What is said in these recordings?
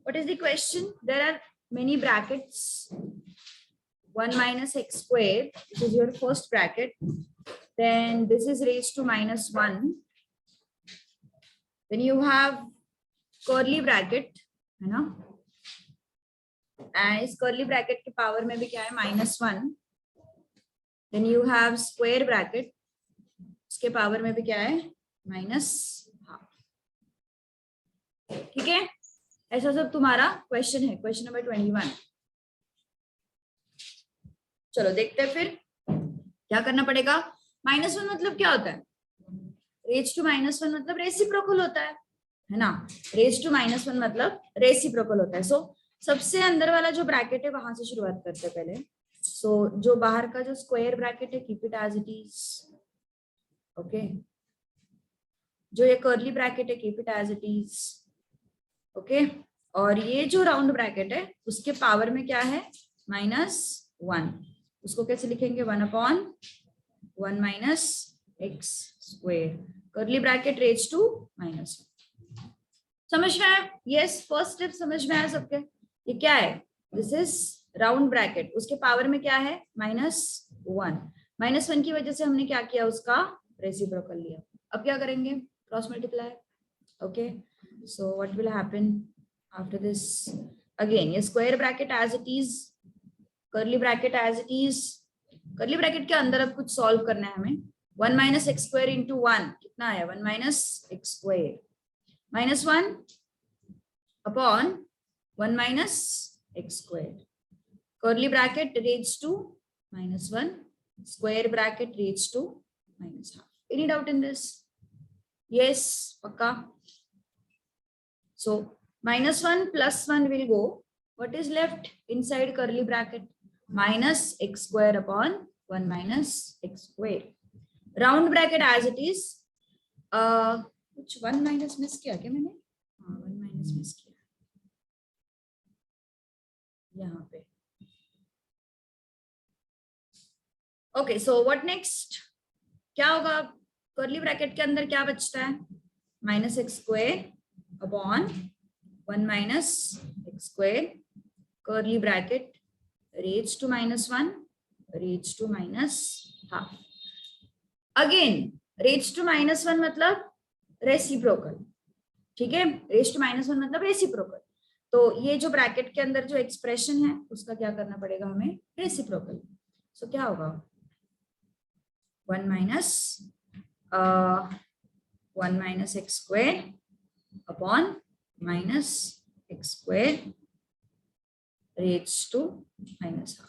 What is the question? There are many brackets. 1 minus x squared, which is your first bracket. Then this is raised to minus 1. Then you have curly bracket, है ना? And इस curly bracket के power में भी क्या है? -1. Then you have square bracket. इसके power में भी क्या है? -1/2. ठीक है? ऐसा सब तुम्हारा क्वेश्चन है, क्वेश्चन नंबर 21. चलो देखते हैं फिर क्या करना पड़ेगा. -1 मतलब क्या होता है? रेज टू -1 मतलब रेसिप्रोकल होता है ना? रेज टू -1 मतलब रेसिप्रोकल होता है. सो सबसे अंदर वाला जो ब्रैकेट है वहां से शुरुआत करते हैं पहले. सो जो बाहर का जो स्क्वायर ब्रैकेट है, keep it as it is. Okay, जो ये कर्ली ब्रैकेट है, keep it as it is. Okay, और ये जो राउंड ब्रैकेट है उसके पावर में क्या है? -1. उसको कैसे लिखेंगे? 1/1 minus x square. Curly bracket raise to -1. समझ में आया? यस, फर्स्ट स्टेप समझ में आया सबके? ये क्या है? This is round bracket. उसके पावर में क्या है? -1. -1 की वजह से हमने क्या किया? उसका रेसिप्रोकल लिया. अब क्या करेंगे? Cross multiply. Okay, so what will happen after this? Again ये square bracket as it is, curly bracket as it is. Curly bracket के अंदर अब कुछ सॉल्व करना है हमें. 1 minus x square into 1 कितना आया? 1 minus x square. -1 upon 1 minus x square. Curly bracket raised to -1. Square bracket raised to -1/2. Any doubt in this? Yes, pakka. So -1 plus 1 will go. What is left inside curly bracket? Minus x square upon 1 minus x square. Round bracket as it is. कुछ 1 minus miss किया क्या मैंने? हाँ, 1 minus miss किया यहाँ पे. Okay, so what next? क्या होगा? कर्ली ब्रैकेट के अंदर क्या बचता है? -x square upon 1 minus x square. Curly bracket raise to -1, raise to -1/2. Again raise to -1 मतलब रेसिप्रोकल. ठीक है, रेज टू -1 मतलब रेसिप्रोकल. तो ये जो ब्रैकेट के अंदर जो एक्सप्रेशन है उसका क्या करना पड़ेगा हमें? रेसिप्रोकल. सो क्या होगा? 1 minus x square upon -x square raise to -1/2.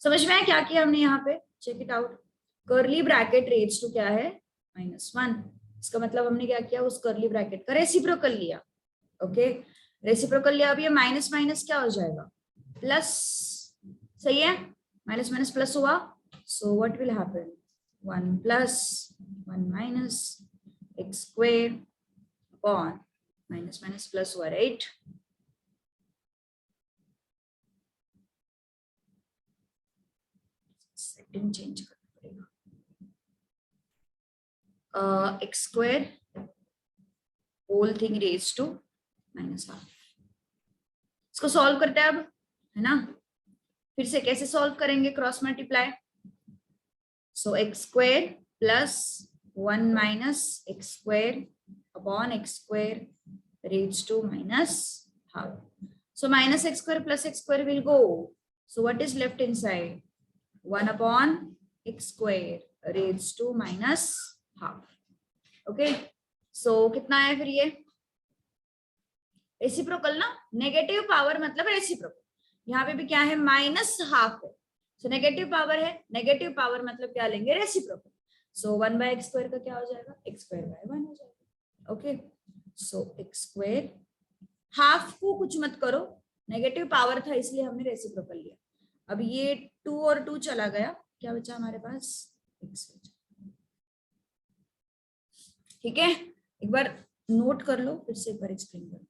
समझ में आया क्या किया हमने यहाँ पे? Check it out. Curly bracket raise to क्या है? -1. इसका मतलब हमने क्या किया? उस कर्ली ब्रैकेट का रेसिप्रोकल लिया. ओके, रेसिप्रोकल लिया. अब ये माइनस माइनस क्या हो जाएगा? प्लस. सही है, माइनस माइनस प्लस हुआ. सो what will happen? 1 plus 1 minus x square upon minus minus plus हुआ, राइट? सेटिंग चेंज कर x square whole thing raised to -1/2. इसको सॉल्व करते हैं अब, है ना? फिर से कैसे सॉल्व करेंगे? Cross multiply. So x square plus 1 minus x square upon x square raised to -1/2. So minus x square plus x square will go. So what is left inside? 1 upon x square raised to -1/2. Okay, सो कितना है फिर? ये reciprocal ना. Negative power मतलब reciprocal. यहाँ पे भी क्या है? -1/2 है. सो नेगेटिव पावर है. नेगेटिव पावर मतलब क्या लेंगे? रेसिप्रोकल. सो 1/x² का क्या हो जाएगा? x²/1 हो जाएगा. ओके, सो x². हाफ को कुछ मत करो, नेगेटिव पावर था इसलिए हमने रेसिप्रोकल लिया. अब ये 2 और 2 चला गया, क्या बचा हमारे पास? x बचा. ठीक है, एक बार नोट कर लो, फिर से एक बार एक्सप्लेन कर.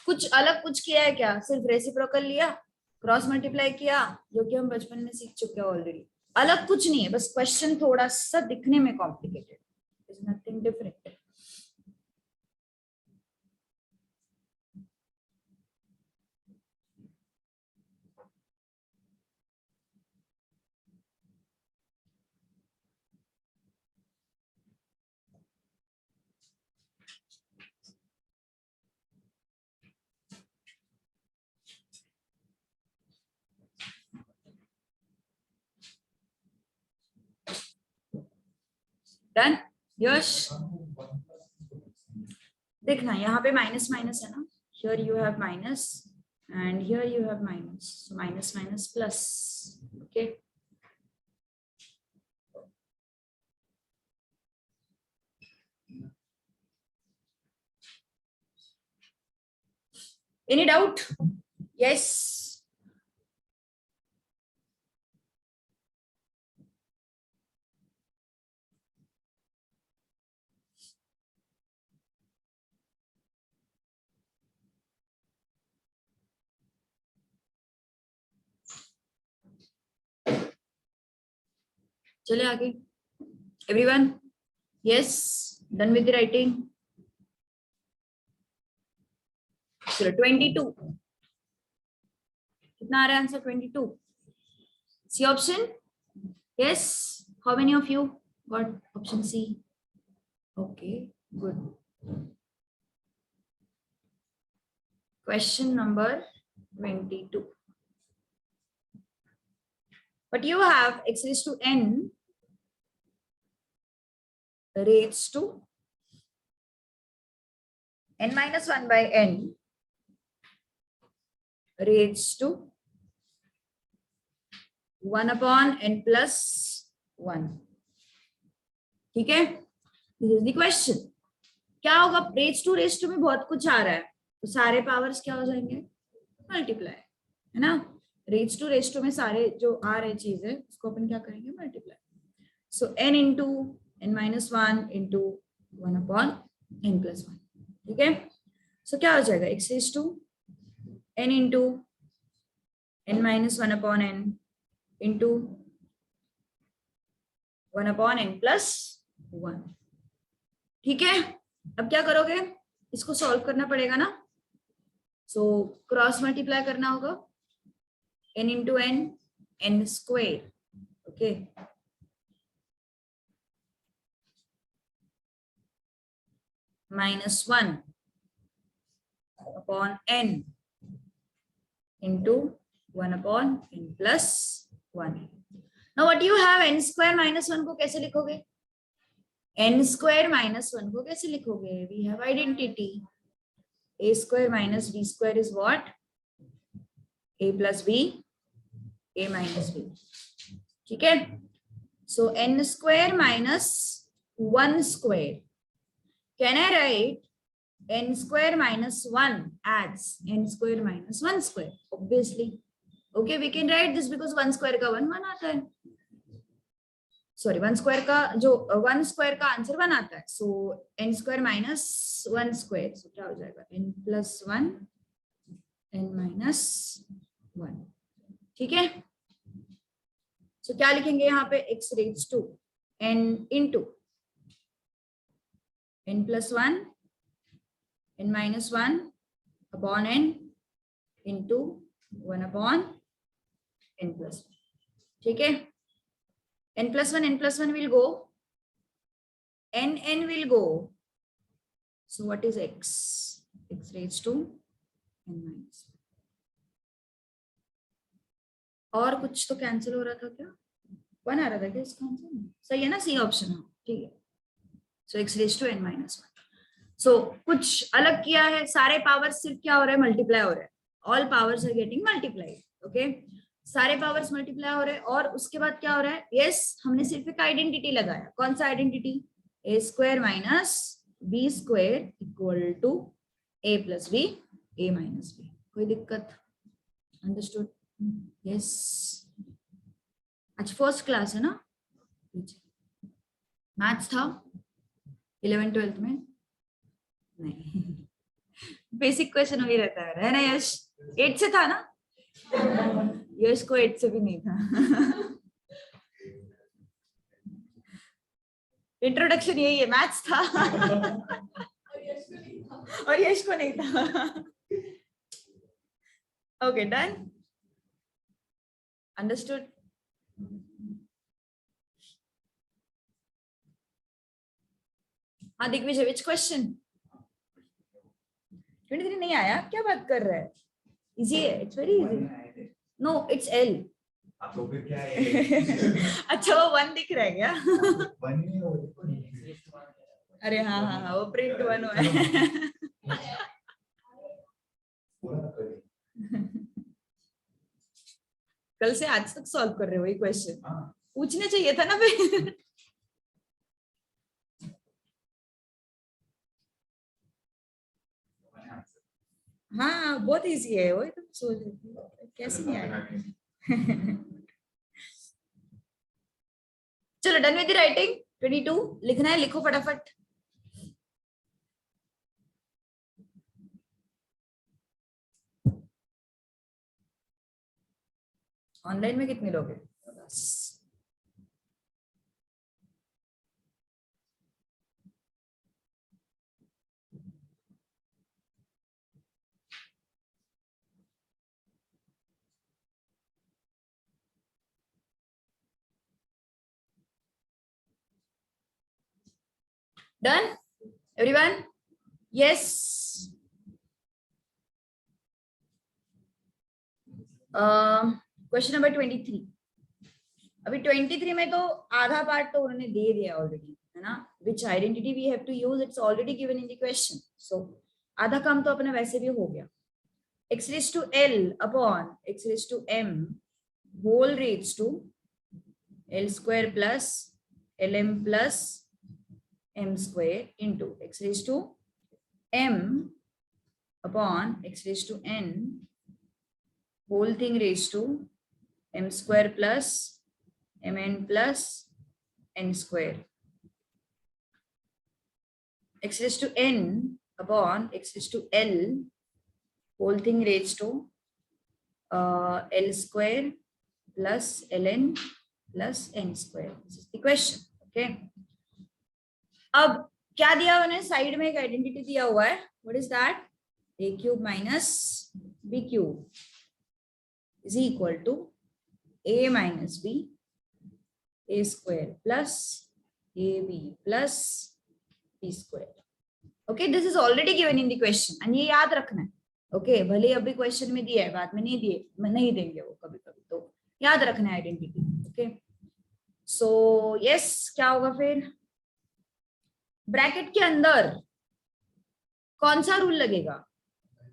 कुछ अलग कुछ किया है क्या? सिर्फ रेसिप्रोकल लिया, क्रॉस मल्टीप्लाई किया, जो कि हम बचपन में सीख चुके हैं ऑलरेडी. अलग कुछ नहीं है, बस क्वेश्चन थोड़ा सा दिखने में complicated, is nothing different. Done Yash, देखना यहाँ पे माइनस माइनस है ना, here you have minus and here you have minus, so minus minus plus, okay. Any doubt? Yes, चले आगे। Everyone yes, done with the writing. चलो 22 कितना आ रहा है answer? 22 C option. Yes, how many of you got option C? Okay good. Question number 22, but you have x raised to n raised to n minus 1 by n raised to 1 upon n plus 1, ठीक है। This is the question. क्या होगा? Raise to में बहुत कुछ आ रहा है, तो सारे पावर्स क्या हो जाएंगे? मल्टीप्लाई, है ना। रेज टू में सारे जो आ रहे चीज है उसको अपन क्या करेंगे? Multiply. So n into n minus 1 into 1 upon n plus 1, ठीक है। सो क्या हो जाएगा? x raise to n into n minus 1 upon n into 1 upon n plus 1, ठीक है। अब क्या करोगे? इसको सॉल्व करना पड़ेगा ना, सो क्रॉस मल्टीप्लाई करना होगा। n into n, n square, okay, minus 1 upon n into 1 upon n plus 1। Now what you have? n square minus 1 को कैसे लिखोगे? n स्क्वायर माइनस 1 को कैसे लिखोगे? We have identity, a square minus b square is what? a plus b, a minus b, ठीक है। So n square minus 1 square, can I write n square minus 1 as n square minus 1 square? Obviously, okay, we can write this because 1 square का 1 आता है, sorry 1 square का जो 1 square का answer 1 आता है। So n square minus 1 square, सो क्या हो जाएगा? n प्लस 1 n माइनस 1, ठीक है। सो क्या लिखेंगे यहाँ पे? x raise to n into n plus 1 n minus 1 upon n into 1 upon n plus 1, ठीक है। n plus 1 will go, n will go, so what is x? x raised to n minus 1, और कुछ तो cancel हो रहा था क्या? 1 आ रहा था क्या इसका आंसर? सही है ना, सी ऑप्शन है, ठीक है। सो x raised to n minus 1। सो कुछ अलग किया है, सारे पावर्स सिर्फ क्या हो रहा है? मल्टीप्लाई हो रहा है, all powers are getting multiplied, okay. सारे पावर्स मल्टीप्लाई हो रहे हैं, और उसके बाद क्या हो रहा है? यस, हमने सिर्फ एक आइडेंटिटी लगाया। कौन सा identity? a square minus b square equal to a plus b, a minus b। कोई दिक्कत? अंडरस्टूड? यस, आज फर्स्ट क्लास है ना, मैथ्स था 11th-12th में? नहीं, बेसिक क्वेश्चन वही रहता है ना यश? 8 से था ना? यश को 8 से भी नहीं था। इंट्रोडक्शन यही है, मैथ्स था और यश को नहीं था। Okay done, understood. हाँ दिग्विजय, विच क्वेश्चन? 23 नहीं आया, क्या बात कर रहा है? इजी है, it's very easy. No it's L. तो फिर क्या है? अच्छा वो 1 दिख रहा है क्या? वन नहीं हो अरे हाँ हाँ हाँ, वो प्रिंट 1 हुआ है। कल से आज तक सॉल्व कर रहे हो ये क्वेश्चन, पूछना चाहिए था ना फिर। हाँ बहुत इजी है, वही तो सोच रही थी कैसे नहीं आया। चलो डन विद द राइटिंग। 22 लिखना है, लिखो फटाफट। ऑनलाइन में कितने लोग हैं? Done everyone? Yes. Question number 23। अभी 23 में तो आधा पार्ट तो उन्होंने दे दिया ऑलरेडी, है ना? Which identity we have to use, it's already given in the question. So आधा काम तो अपना वैसे भी हो गया। x raised to l upon x raised to m whole raised to l square plus lm plus m square into x raised to m upon x raised to n whole thing raised to m square plus mn plus n square. X raised to n upon x raised to l whole thing raised to l square plus ln plus n square. This is the question. Okay. अब क्या दिया उन्हें? Side में एक identity दिया हुआ है. What is that? a cube minus b cube is equal to a minus b a square plus ab plus b square. Okay, this is already given in the question and ये याद रखना है. Okay, भले अभी question में दिया है, बाद में नहीं दिए, नहीं देंगे वो कभी कभी, तो याद रखना है आइडेंटिटी. ओके सो यस, क्या होगा फिर? ब्रैकेट के अंदर कौन सा रूल लगेगा?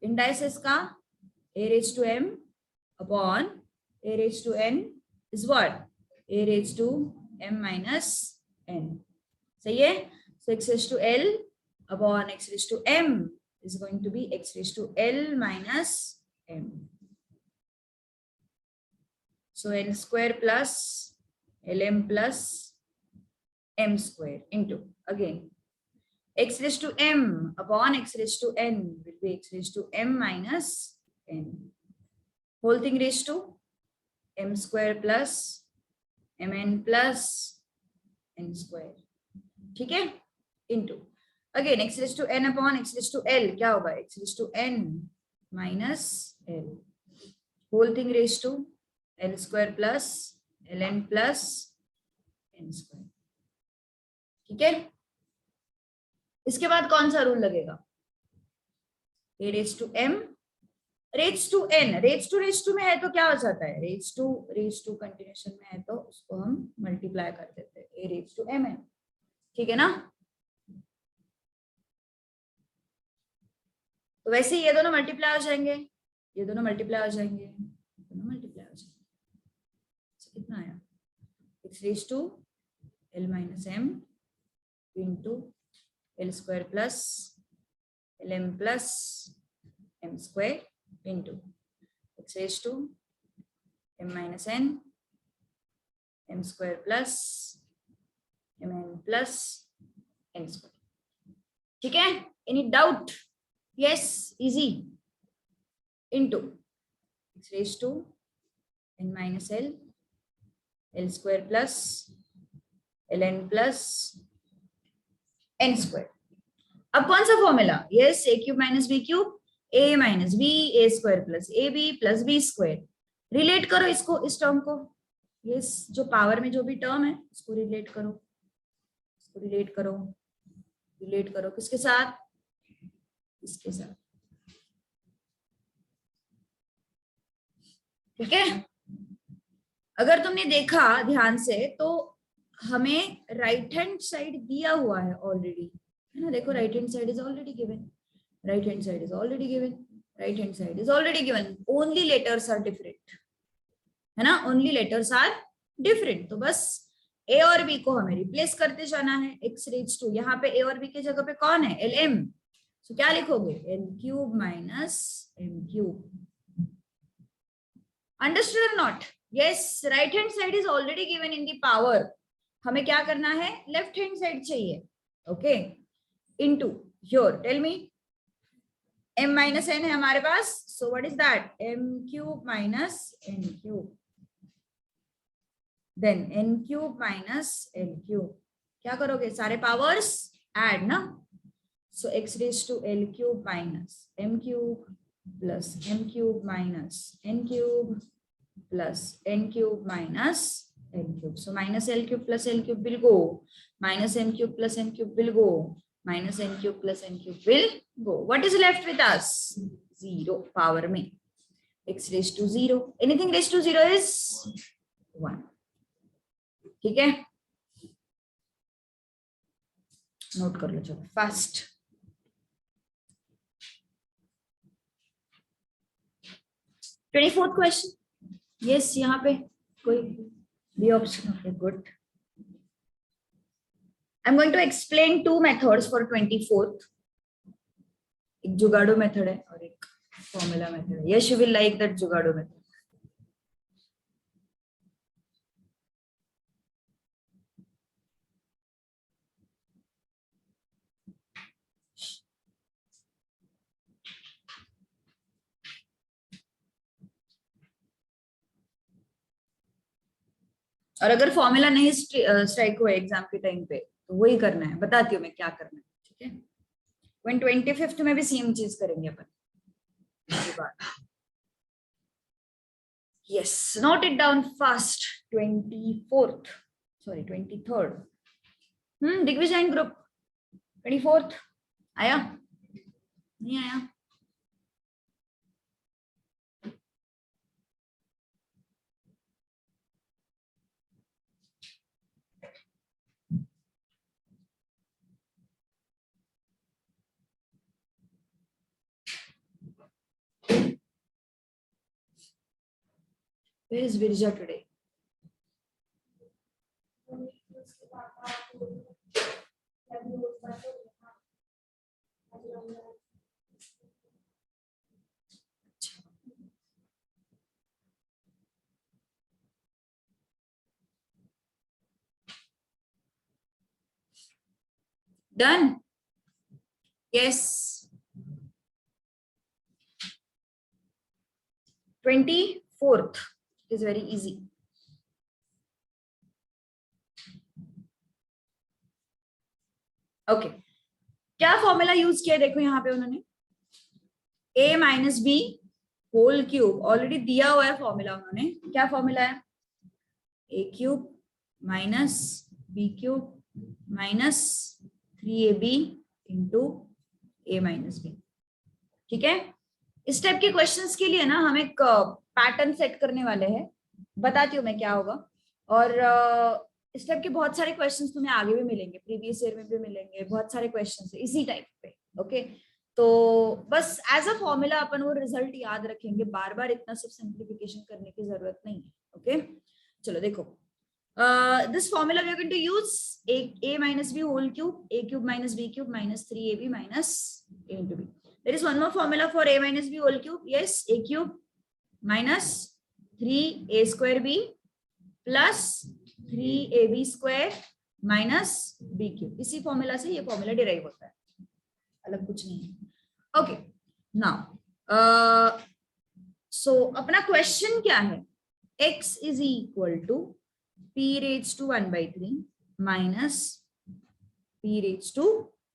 इंडाइसेस का a raised to m upon a raised to n is what? a raised to m minus n. सही है? So x raised to l upon x raised to m is going to be x raised to l minus m. So n square plus lm plus m square into, again, x raised to m upon x raised to n will be x raised to m minus n. Whole thing raised to m square plus mn plus n square. ठीक है? Into, again, x raised to n upon x raised to l क्या होगा? x raised to n minus l. Whole thing raised to l square plus ln plus n square. ठीक है? इसके बाद कौन सा रूल लगेगा? a raised to m raised to n. raised to में है तो क्या हो जाता है? raised to कंटिन्यूशन में है तो उसको हम मल्टीप्लाई कर देते हैं, a raised to mn. ठीक है ना? तो वैसे ये दोनों मल्टीप्लाई हो जाएंगे, ये दोनों मल्टीप्लाई हो जाएंगे, दोनों मल्टीप्लाई हो जाएंगे. कितना आया? x raised to l minus m into l square plus lm plus m square into x raised to m minus n m square plus mn plus n square. ठीक है? Any doubt? Yes, easy. Into x raised to n minus l square plus ln plus n square. अब कौन सा formula, yes a cube minus b cube a minus b a square plus a b plus b square. Relate करो इसको, इस term को, yes जो power में जो भी टर्म है इसको रिलेट करो, इसको रिलेट करो, रिलेट करो किसके साथ, इसके साथ, ठीक है। अगर तुमने देखा ध्यान से तो हमें राइट हैंड साइड दिया हुआ है ऑलरेडी, है ना, देखो right hand side is already given, right hand side is already given, right hand side is already given, only letters are different, है ना, ओनली लेटर्स आर डिफरेंट। तो बस ए और बी को हमें रिप्लेस करते जाना है, एक्स रेज टू, यहाँ पे ए और बी की जगह पे कौन है, एल एम, तो क्या लिखोगे, L cube minus M cube. Understood और not, yes right hand side is already given in the power, हमें क्या करना है, लेफ्ट हैंड साइड चाहिए, okay, into your, tell me, m minus n है हमारे पास, so what is that, m cube minus n cube, then n cube minus n cube, क्या करोगे, सारे पावर्स ऐड ना, so x raise to l cube minus m cube plus m cube minus n cube plus n cube minus n cube, so minus l cube plus l cube will go, minus m cube plus m cube will go, minus n cube plus n cube will go. What is left with us? 0 power में x raised to 0, anything raised to 0 is 1, ठीक है, note कर लो चलो fast. 24th question, yes यहाँ पे कोई B option, okay, good. I'm going to explain two methods for 24th. एक जुगाड़ू method है और एक फॉर्मूला मेथड है। Yes, you will like that जुगाड़ू मेथड। और अगर फॉर्मूला नहीं स्ट्राइक हुआ एग्जाम के टाइम पे तो वही करना है, बताती हूँ मैं क्या करना है, ठीक है। 25th में भी सेम चीज करेंगे अपन, yes note it down fast. 24th sorry 23rd, Digvijay group 24th आया नहीं आया, Where is Virja today? Done? Yes. 24th is very easy. Okay. क्या फॉर्मूला यूज किया देखो यहाँ पे उन्होंने, a minus B whole cube, already दिया हुआ है फॉर्मूला उन्होंने, क्या फॉर्मूला है, a cube minus b cube minus 3ab into a minus b, ठीक है। इस टाइप के क्वेश्चंस के लिए ना हम एक पैटर्न सेट करने वाले हैं, बताती हूँ मैं क्या होगा। और इस टाइप के बहुत सारे क्वेश्चंस तुम्हें आगे भी मिलेंगे, प्रीवियस ईयर में भी मिलेंगे, बहुत सारे क्वेश्चंस इसी टाइप पे, ओके। तो बस एज अ फॉर्मूला अपन वो रिजल्ट याद रखेंगे, बार बार इतना सब सिंप्लीफिकेशन करने की जरूरत नहीं है, ओके। चलो देखो, this formula we are going to use a minus b whole cube, a cube minus b cube minus 3ab minus a into b. There is one more formula for a minus b whole cube, yes, a cube minus 3a square b plus 3ab square minus b cube. इसी formula से ये formula derive होता है, अलग कुछ नहीं है, okay. Now so अपना क्वेश्चन क्या है, x is equal to p raised to 1/3 minus p raised to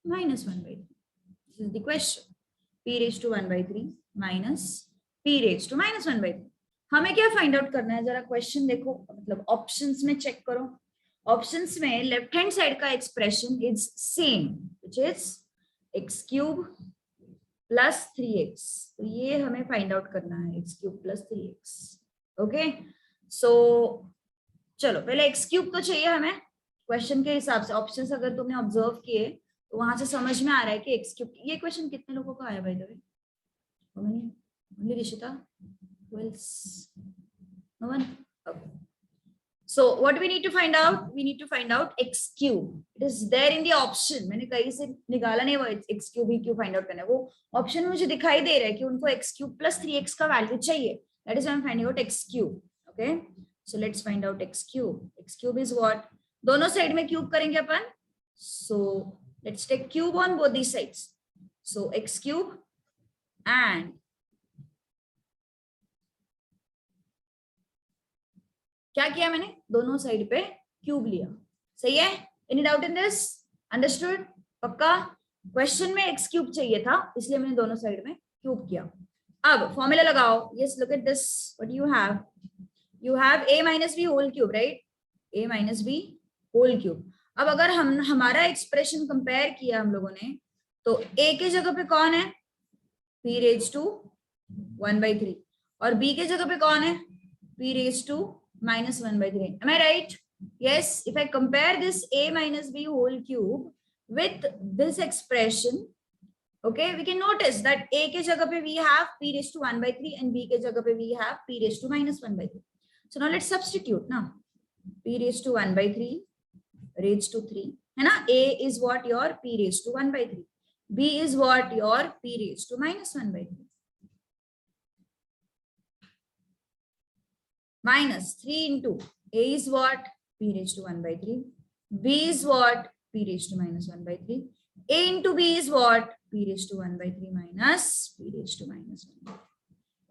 -1/3. This is the question. p raised to 1/3 minus p raised to -1/3. हमें क्या फाइंड आउट करना है, जरा क्वेश्चन देखो, मतलब ऑप्शंस में चेक करो. ऑप्शंस में लेफ्ट हैंड साइड का expression is same, which is x³ plus 3x. तो ये हमें फाइंड आउट करना है, x³ प्लस 3x. ओके, सो चलो पहले x³ तो चाहिए हमें क्वेश्चन के हिसाब से. ऑप्शंस अगर तुमने ऑब्जर्व किए तो वहां से समझ में आ रहा है कि x³. ये क्वेश्चन कितने लोगों का आया by the way? Only Rishita? No one? Okay. So what do we need to find out? We need to find out x³. It is there in the option. मैंने कहीं से निकाला नहीं वो x³ ही क्यों फाइंड आउट करना है. वो ऑप्शन में मुझे दिखाई दे रहा है कि उनको x³ प्लस 3x का वैल्यू चाहिए. That is why I'm finding out x³. Okay. So let's find out x³. x³ is what? दोनों साइड में क्यूब करेंगे अपन. So let's take cube on both these sides. So x³ and क्या किया मैंने, दोनों side पे cube लिया. सही है? Any doubt in this? Understood? पक्का? क्वेश्चन में x³ चाहिए था इसलिए मैंने दोनों साइड में क्यूब किया. अब फॉर्मूला लगाओ. Yes, look at this. What you have? You have a minus b whole cube, right? a minus b whole cube. अब अगर हम हमारा एक्सप्रेशन कंपेयर किया हम लोगों ने, तो a के जगह पे कौन है? p raised to 1/3 और b के जगह पे कौन है? p raised to -1/3. Am I right? Yes. If I compare this a minus b whole cube with this expression, okay, we can notice that a के जगह पे we have p raised to 1/3 and b के जगह पे we have p raised to -1/3. So now let's substitute now. p raised to 1/3 raised to 3 है ना. a is what? Your p raised to 1/3. b is what? Your p raised to -1/3. Minus 3 into a is what? P raised to 1/3. B is what? P raised to -1/3. A into B is what? P raised to 1/3 minus P raised to -1/3.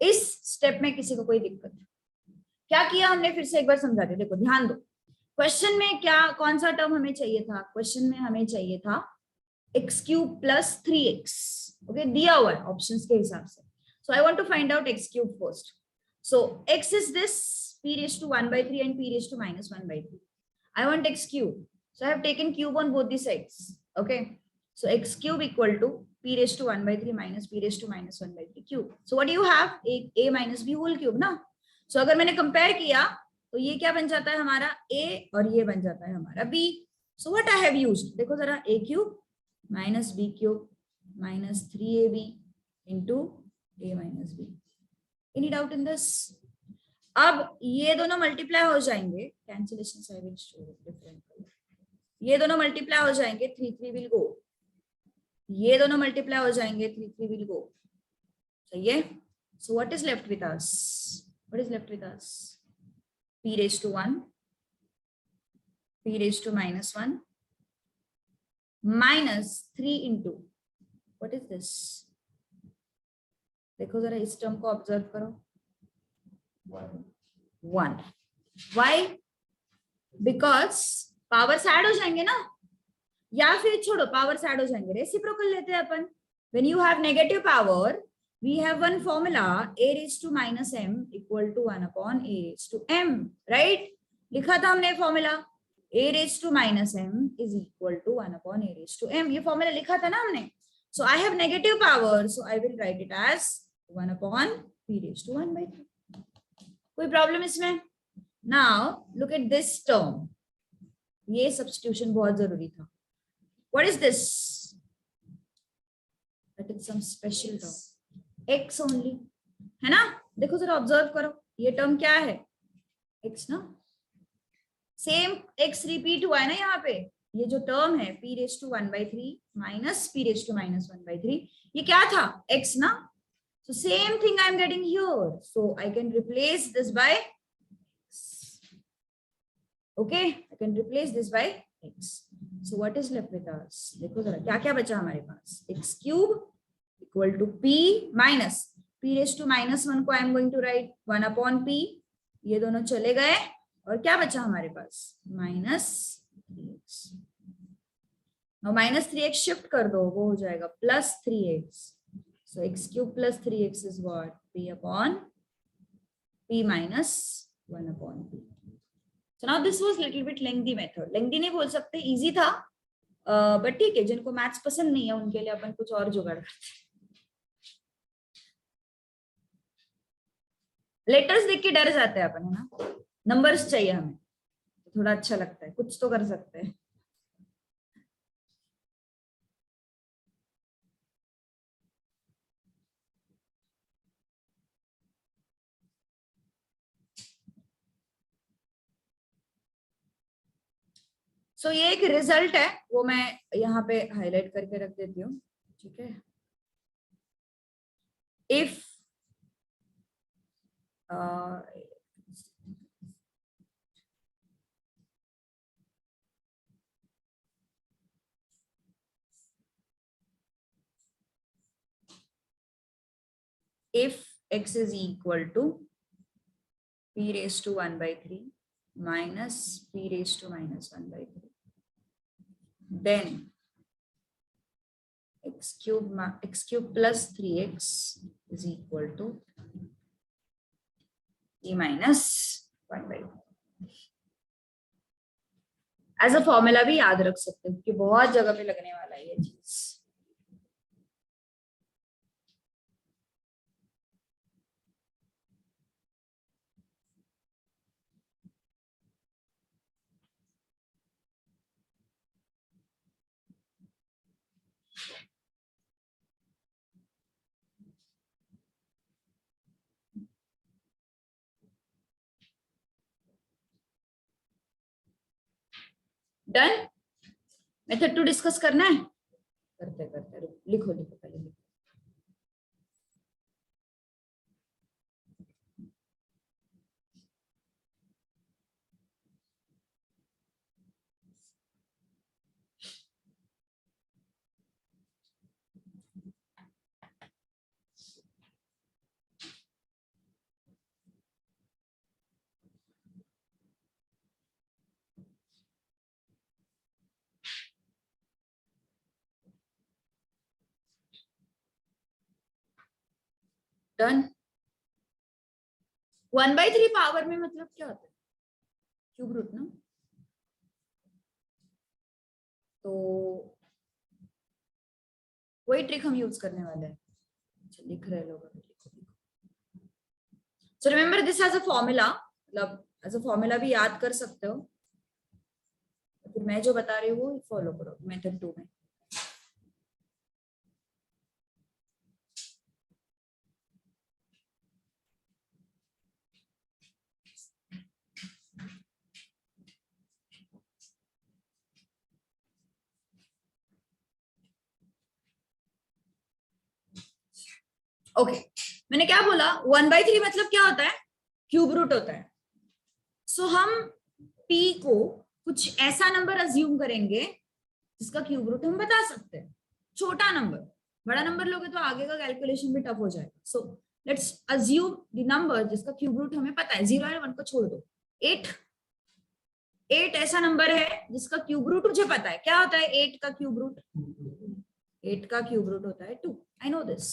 इस step में किसी को कोई दिक्कत? क्या किया हमने, फिर से एक बार समझाते. देखो ध्यान दो. क्वेश्चन में क्या, कौन सा टर्म हमें चाहिए था? क्वेश्चन में हमें चाहिए था x³ प्लस 3x. ओके, दिया हुआ है ऑप्शंस के हिसाब से. So I want to find out x³ first. So x is this p raised to 1/3 and p raised to -1/3. I want x³. So I have taken cube on both the sides. Okay. So x³ equal to p raised to 1/3 minus p raised to -1/3 cube. So what do you have? a minus b whole cube ना. So अगर मैंने compare किया तो ये क्या बन जाता है हमारा a और ये बन जाता है हमारा b. So what I have used? देखो जरा, a³ minus b³ minus 3ab into a minus b. Any doubt in this? अब ये दोनों मल्टीप्लाई हो जाएंगे. Cancellation I will show different colour. ये दोनों मल्टीप्लाई हो जाएंगे, 3 विल गो. ये दोनों मल्टीप्लाई हो जाएंगे, 3 विल गो. सही है? So what is left with us? What is left with us? p raised to 1, p raised to -1 minus 3 into what is this? देखो जरा इस टर्म को ऑब्जर्व करो. 1. Why? Because पावर्स ऐड हो जाएंगे ना, या फिर छोड़ो पावर्स ऐड हो जाएंगे, रेसिप्रोकल लेते हैं अपन. When you have negative power, we have one formula, a raised to -m equal to 1 upon a raised to m, right? लिखा था हमने formula, a raised to -m is equal to 1 upon a raised to m. ये formula लिखा था ना हमने. So I have negative power, so I will write it as 1 upon p raised to 1/3. कोई problem इसमें? Now look at this term. ये substitution बहुत जरूरी था. What is this? That is some special term. X only है ना. देखो जरा ऑब्जर्व करो, ये टर्म क्या है? x ना. सेम x रिपीट हुआ है ना यहाँ पे. ये जो टर्म है p raised to 1/3 minus p raised to -1/3, ये क्या था? x ना. So same thing I am getting here. So I can replace this by x. Okay, I can replace this by x. So what is left with us? देखो जरा क्या क्या बचा हमारे पास. x³ equal to p minus p raised to -1 को I am going to write 1 upon p. ये दोनों चले गए और क्या बचा हमारे पास? -3x. -3x शिफ्ट कर दो, वो हो जाएगा +3x. So x³ + 3x is what? p upon p minus 1 upon p. So now this was little bit lengthy method. Lengthy नहीं बोल सकते, easy था, बट ठीक है, जिनको मैथ्स पसंद नहीं है उनके लिए अपन कुछ और जुगाड़ करते हैं. लेटर्स देख के डर जाते हैं अपन, है ना. नंबर्स चाहिए हमें, थोड़ा अच्छा लगता है, कुछ तो कर सकते हैं. सो ये एक रिजल्ट है, वो मैं यहाँ पे हाईलाइट करके रख देती हूँ. ठीक है. If if x is equal to p raised to 1/3 minus p raised to minus 1/3, then x³ plus 3x is equal to p minus 1/3. As a formula भी याद रख सकते हो क्योंकि बहुत जगह पे लगने वाला है ये चीज. डन. मेथड 2 डिस्कस करना है, करते करते लिखो लिखो पहले लिखो. डन. 1/3 पावर में मतलब क्या होता है? क्यूब रूट ना. तो वही ट्रिक हम यूज करने वाले हैं. लिख रहे लोग. So remember this as a formula, मतलब एज अ फॉर्मूला भी याद कर सकते हो. तो मैं जो बता रही हूँ वो फॉलो करो मेथड 2 में. ओके मैंने क्या बोला? 1/3 मतलब क्या होता है? क्यूब रूट होता है. सो हम p को कुछ ऐसा नंबर अज्यूम करेंगे जिसका क्यूब रूट हम बता सकते हैं. छोटा नंबर, बड़ा नंबर लोगे तो आगे का कैलकुलेशन भी टफ हो जाएगा. So let's assume the number जिसका क्यूब रूट हमें पता है. 0 और 1 को छोड़ दो. 8 ऐसा नंबर है जिसका क्यूब रूट मुझे पता है. क्या होता है 8 का क्यूब रूट? 8 का क्यूब रूट होता है 2. I know this.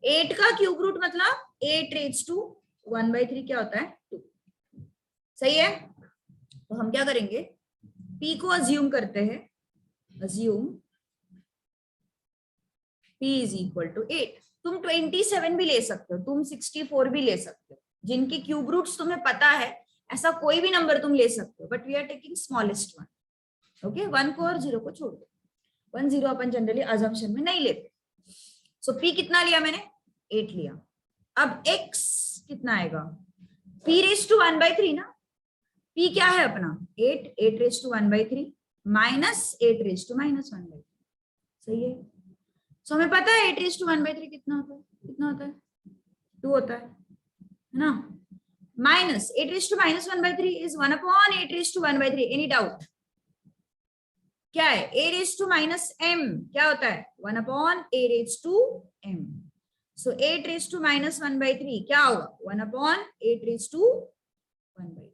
8 का क्यूब रूट मतलब 8 raised to 1/3 क्या होता है? 2. सही है. तो हम क्या करेंगे? p को अज्यूम करते हैं. Assume p is equal to 8. तुम 27 भी ले सकते हो, तुम 64 भी ले सकते हो. जिनके क्यूब रूट्स तुम्हें पता है ऐसा कोई भी नंबर तुम ले सकते हो. But we are taking smallest one. Okay 1 को और 0 को छोड़ दो. 1 0 अपन जनरली अजम्पशन में नहीं लेते. सो p कितना लिया मैंने? 8 लिया. अब x कितना आएगा? p raised to 1/3 ना. p क्या है अपना? 8 raised to 1/3 minus 8 raised to minus 1/3. सही है. सो हमें पता है 8 raised to 1/3 कितना होता है? कितना होता है? 2 होता है ना. Minus 8 raised to minus 1/3 is 1 upon 8 raised to 1/3. Any doubt? क्या है? a raised to minus m क्या होता है? 1 upon a raised to m. So 8 raised to minus 1/3 क्या होगा? 1 upon 8 raised to 1/3.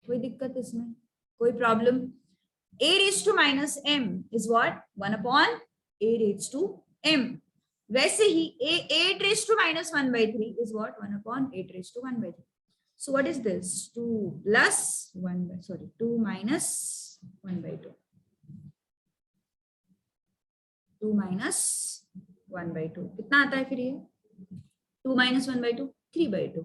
कोई दिक्कत इसमें? कोई problem? a raised to minus m is what? 1 upon a raised to m. वैसे ही 8 raised to minus 1 by 3 is what? 1 upon 8 raised to 1 by 3. So what is this? 2 plus 1 by, sorry, 2 minus 1 by 2. 2 minus 1 by 2. कितना आता है फिर ये? 2 minus 1 by 2, 3 by 2.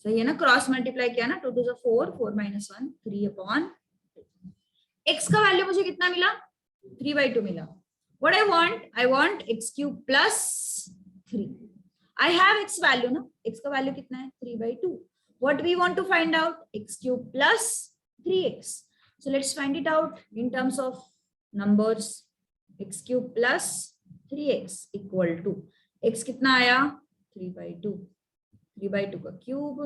सही है ना? Cross multiply किया ना, 2 to the 4, 4 minus 1, 3 upon 2. x का वैल्यू मुझे कितना मिला? 3 by 2 मिला. What I want x cube plus 3. I have x value ना, x का वैल्यू कितना है? 3 by 2. What we want to find out? X cube plus 3x. So let's find it out in terms of numbers. X cube plus 3x equal to x कितना आया? 3 by 2. 3 by 2 का cube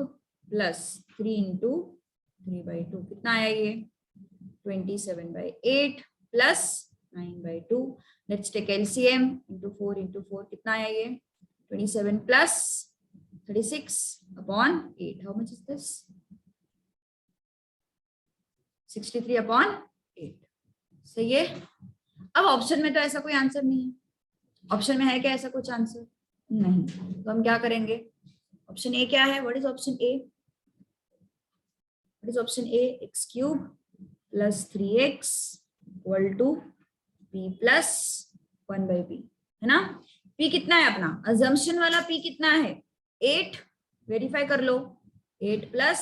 plus 3 into 3 by 2 कितना आया ये? 27 by 8 plus 9 by 2. Let's take LCM into 4 कितना आया ये? 27 plus 36 upon 8. How much is this? 63 upon 8. सही है? अब ऑप्शन में तो ऐसा कोई आंसर नहीं है. ऑप्शन में है क्या ऐसा कुछ आंसर? नहीं. तो हम क्या करेंगे? ऑप्शन ए क्या है? What is option A? What is option A? x cube plus 3x equal to p plus 1 by p, है ना? p कितना है अपना? अजम्पशन वाला p कितना है? 8. वेरीफाई कर लो. 8 प्लस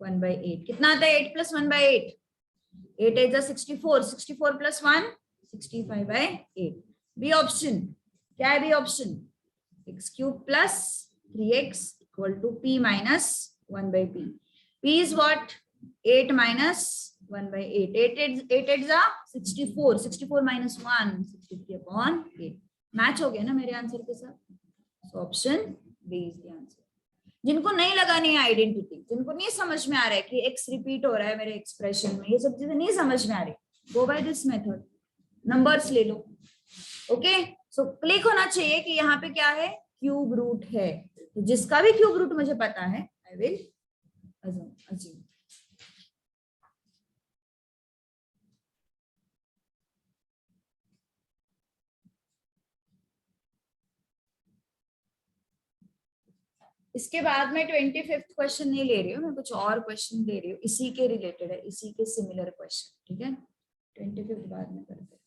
1 by 8 कितना आता है? 8 plus 1 by 8. 8 is 64. 64 plus 1 65 by 8. B option क्या है? B option x cube plus 3x equal to p minus 1 by p. p is what? 8 minus 1 by 8. 8 is 64. 64 minus 1 63 upon 8. Match हो गया ना मेरे आंसर के साथ? So option B is the answer. जिनको नहीं लगानी है आइडेंटिटी, जिनको नहीं समझ में आ रहा है कि x रिपीट हो रहा है मेरे एक्सप्रेशन में, ये सब चीजें नहीं समझ में आ रही, गो बाय दिस मेथड. नंबर्स ले लो. ओके, सो क्लिक होना चाहिए कि यहाँ पे क्या है? क्यूब रूट है. तो जिसका भी क्यूब रूट मुझे पता है, आई विल अज्यूम. इसके बाद में 25th क्वेश्चन नहीं ले रही हूँ मैं, कुछ और क्वेश्चन ले रही हूँ, इसी के रिलेटेड है, इसी के सिमिलर क्वेश्चन. ठीक है, 25th बाद में करते हैं.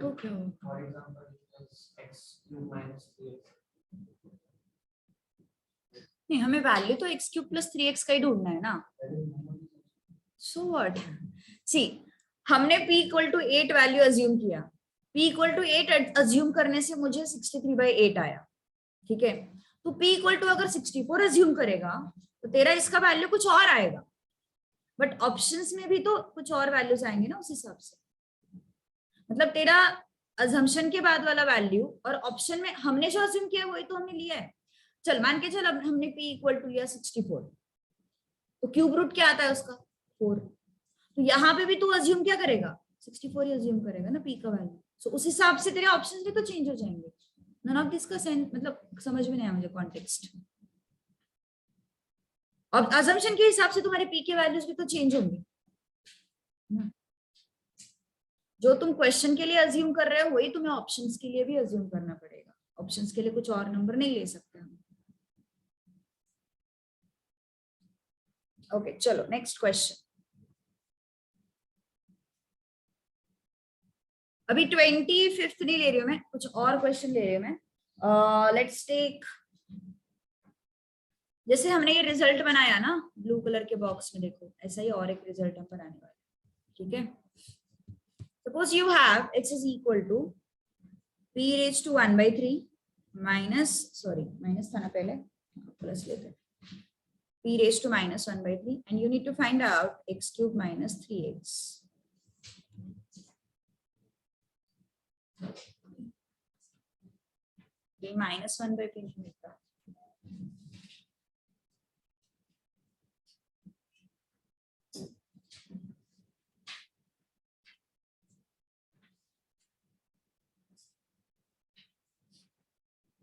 Okay. For example, x cube minus 3x. नहीं, हमें वैल्यू तो x क्यूब प्लस 3x का ही ढूंढना है ना. So what? सी, हमने p equal to 8 value assume किया. p इक्वल टू 8 अज्यूम करने से मुझे 63 by 8 आया. ठीक है, तो p इक्वल टू अगर 64 अज्यूम करेगा तो तेरा इसका वैल्यू कुछ और आएगा. बट ऑप्शंस में भी तो कुछ और वैल्यूज आएंगे ना उस हिसाब से. मतलब तेरा अजम्पशन के बाद वाला वैल्यू और ऑप्शन में हमने जो अज्यूम किया वही तो हमने लिया है. चल मान के चल, अब हमने p इक्वल टू लिया 64, तो क्यूब रूट क्या आता है उसका? 4. तो यहाँ पे भी तू अज्यूम क्या करेगा? 64 ही अज्यूम करेगा ना p का वैल्यू. सो उस हिसाब से तेरे ऑप्शंस भी तो चेंज हो जाएंगे. नन ऑफ दिस का सेंस, मतलब समझ में नहीं आया मुझे कॉन्टेक्स्ट. और अजम्पशन के हिसाब से तुम्हारे p के वैल्यूज भी तो चेंज होंगे ना. जो तुम क्वेश्चन के लिए अज्यूम कर रहे हो वही तुम्हें ऑप्शंस के लिए भी अज्यूम करना पड़ेगा. ऑप्शंस के लिए कुछ और नंबर नहीं ले सकते हम. ओके, चलो नेक्स्ट क्वेश्चन. अभी 25th नहीं ले रही हूँ मैं, कुछ और क्वेश्चन ले रही हूँ मैं. लेट्स टेक, जैसे हमने ये रिजल्ट बनाया ना ब्लू कलर के बॉक्स में, देखो ऐसा ही और एक रिजल्ट हम बनाने वाले. ठीक है, suppose you have x is equal to p raised to 1 by 3 minus, sorry minus था ना पहले, प्लस लेते हैं. p raised to minus 1 by 3 and you need to find out x cube minus 3x. p minus 1 by p नहीं मिलता.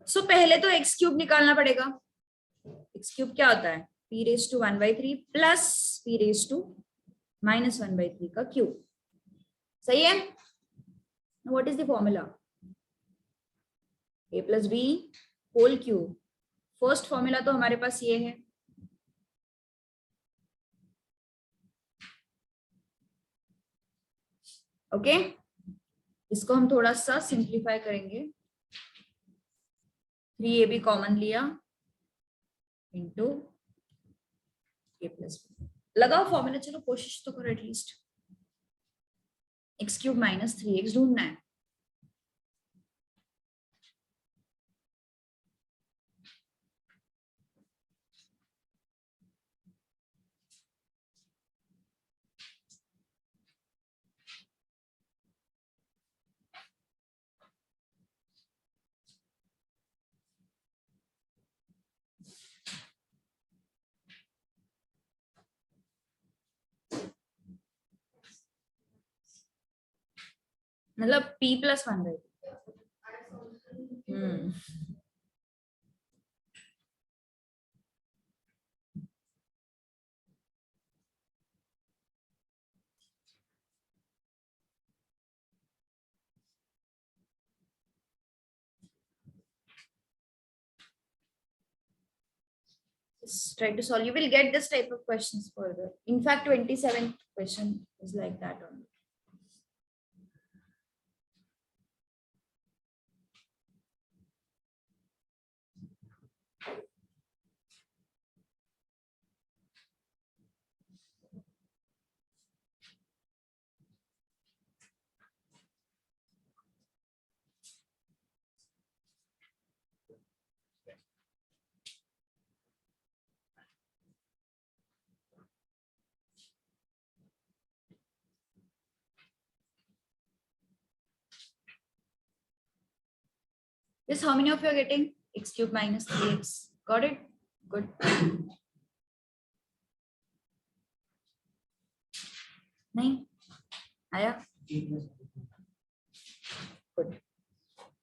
सो पहले तो x cube निकालना पड़ेगा. एक्स क्यूब क्या होता है? p raise to 1 by 3 plus p raise to minus 1 by 3 का क्यूब. सही है. What is the formula? a plus b whole cube. First formula तो हमारे पास ये है. ओके इसको हम थोड़ा सा सिंप्लीफाई करेंगे. 3ab कॉमन लिया इंटू a प्लस बी. लगाओ फॉर्मूला. चलो कोशिश तो करो at least. X cube minus 3x ढूंढना है. मतलब p plus 1 by 3. Just try to solve. You will get this type of questions further. In fact, 27th question is like that only. This how many of you are getting x cube minus 3x? Got it? Good. नहीं आया? Good.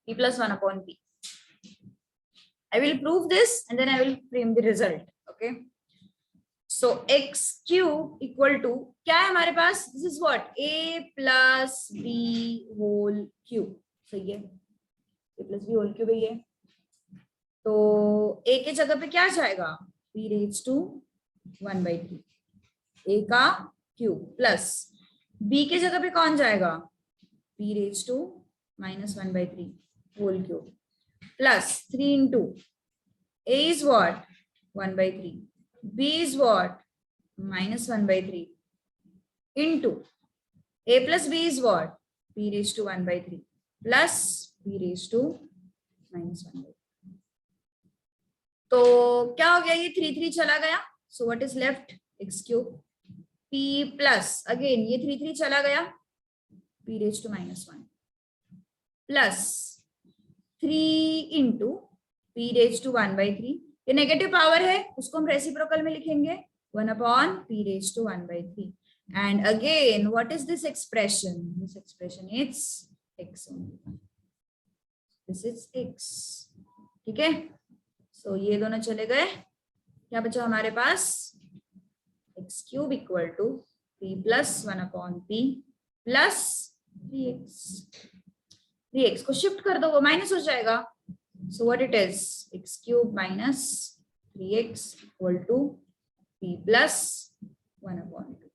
p plus 1 upon p. I will prove this and then I will frame the result. Okay. So x cube equal to क्या है हमारे पास? This is what? a plus b whole cube. सही है. a plus b whole cube है ये. तो a के जगह पे क्या जाएगा? p raised to 1 by 3. a का क्यूब प्लस b के जगह पे कौन जाएगा? p raised to minus 1 by 3 whole cube plus 3 into a is what? 1 by 3. b is what? minus 1 by 3 into a plus b is what? p raised to 1 by 3 plus p raised to minus 1 by 3. तो क्या हो गया? ये 3 3 चला गया. So what is left? x cube p plus again ये 3 3 चला गया. p raised to minus 1 plus 3 into p raised to 1 by 3. ये नेगेटिव पावर है उसको हम रेसिप्रोकल में लिखेंगे 1 upon p raised to 1 by 3. And again what is this expression? This expression is x only. This is x. ठीक है. So ये दोनों चले गए. क्या बचा हमारे पास? x cube equal to p plus 1 upon p plus 3x. 3x को शिफ्ट कर दो वो माइनस हो जाएगा. So what it is? x cube minus 3x equal to p plus 1 upon 2.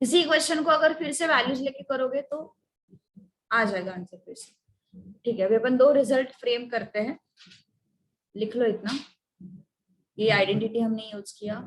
इसी क्वेश्चन को अगर फिर से वैल्यूज लेके करोगे तो आ जाएगा आंसर फिर से. ठीक है. अभी अपन दो रिजल्ट फ्रेम करते हैं. लिख लो इतना. ये आइडेंटिटी हमने यूज किया.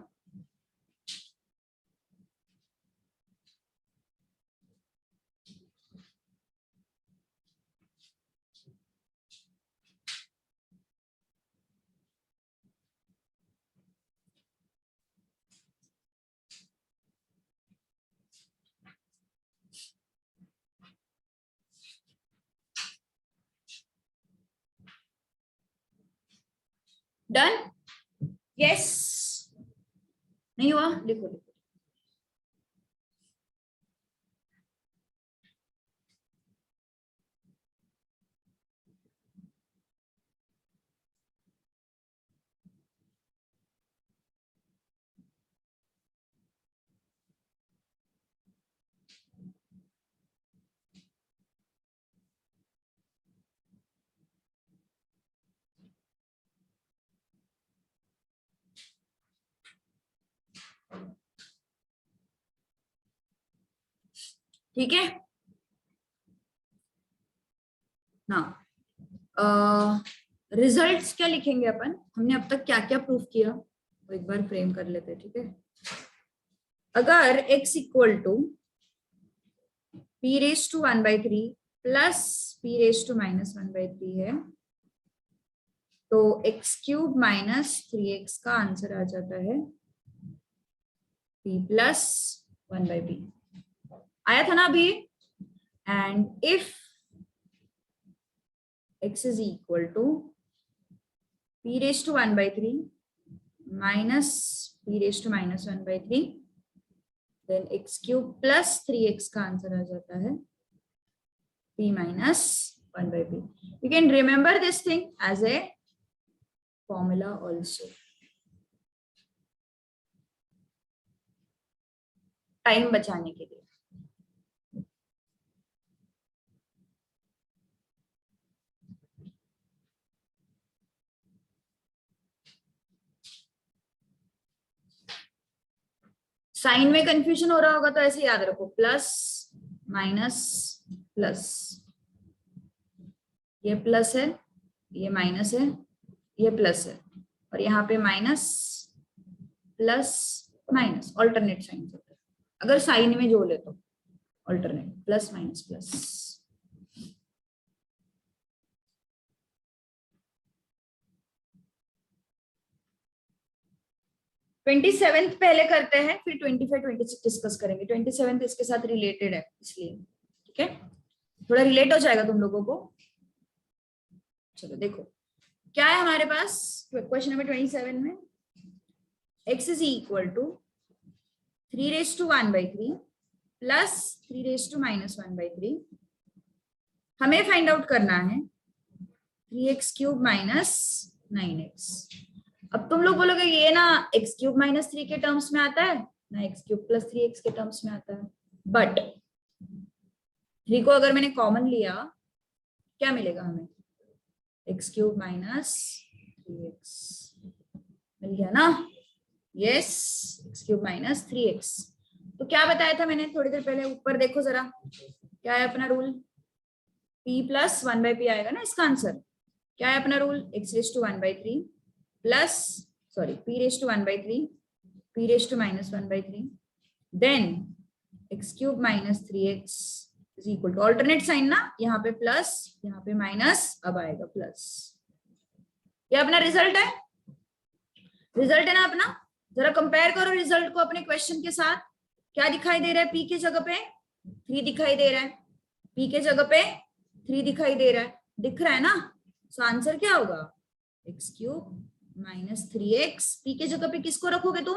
डन? यस, नहीं हुआ? लिखो लिखो। ठीक है ना? रिजल्ट्स क्या लिखेंगे अपन? हमने अब तक क्या क्या प्रूफ किया वो एक बार फ्रेम कर लेते हैं, ठीक है? अगर x equal to p raise to 1/3 plus p raise to -1/3 है, तो x क्यूब माइनस 3x का आंसर आ जाता है p प्लस 1/p। आया था ना अभी? And if x is equal to p raised to 1/3 minus p raised to -1/3, then x cube plus 3x का आंसर आ जाता है p minus 1/p. You can remember this thing as a formula also. Time बचाने के लिए। Sign में confusion हो रहा होगा तो ऐसे याद रखो, प्लस माइनस प्लस, ये प्लस है, ये माइनस है, ये प्लस है, और यहाँ पे minus plus minus, alternate sign होता है अगर साइन में जोड़े तो, alternate plus minus plus. Twenty seventh पहले करते हैं, फिर 25 26 डिस्कस करेंगे। 27 इसके साथ रिलेटेड है इसलिए, ठीक है? थोड़ा रिलेट हो जाएगा तुम लोगों को। चलो देखो क्या है हमारे पास क्वेश्चन नंबर 27 में। x is equal to 3 raise to 1/3 plus 3 raise to -1/3। हमें फाइंड आउट करना है 3x क्यूब माइनस 9x। अब तुम लोग बोलोगे ये ना x क्यूब माइनस 3 के टर्म्स में आता है ना, x क्यूब प्लस 3x के टर्म्स में आता है, बट 3 को अगर मैंने कॉमन लिया क्या मिलेगा हमें? x क्यूब माइनस 3x मिल गया ना? Yes, x cube minus 3x। तो क्या बताया था मैंने थोड़ी देर पहले? ऊपर देखो जरा, क्या है अपना रूल? p प्लस 1/p आएगा ना इसका आंसर। क्या है अपना rule? x raise to 1/3 plus sorry p raise to 1/3 p raise to -1/3 then x cube minus 3x is equal to, alternate sign ना, यहाँ पे प्लस यहाँ पे माइनस, अब आएगा प्लस। ये अपना रिजल्ट है, रिजल्ट है ना अपना। जरा कंपेयर करो रिजल्ट को अपने क्वेश्चन के साथ। क्या दिखाई दे रहा है? p के जगह पे 3 दिखाई दे रहा है, p के जगह पे 3 दिखाई दे रहा है, दिख रहा है ना? सो आंसर क्या होगा? x cube minus 3x। p के जगह पे किसको रखोगे तुम?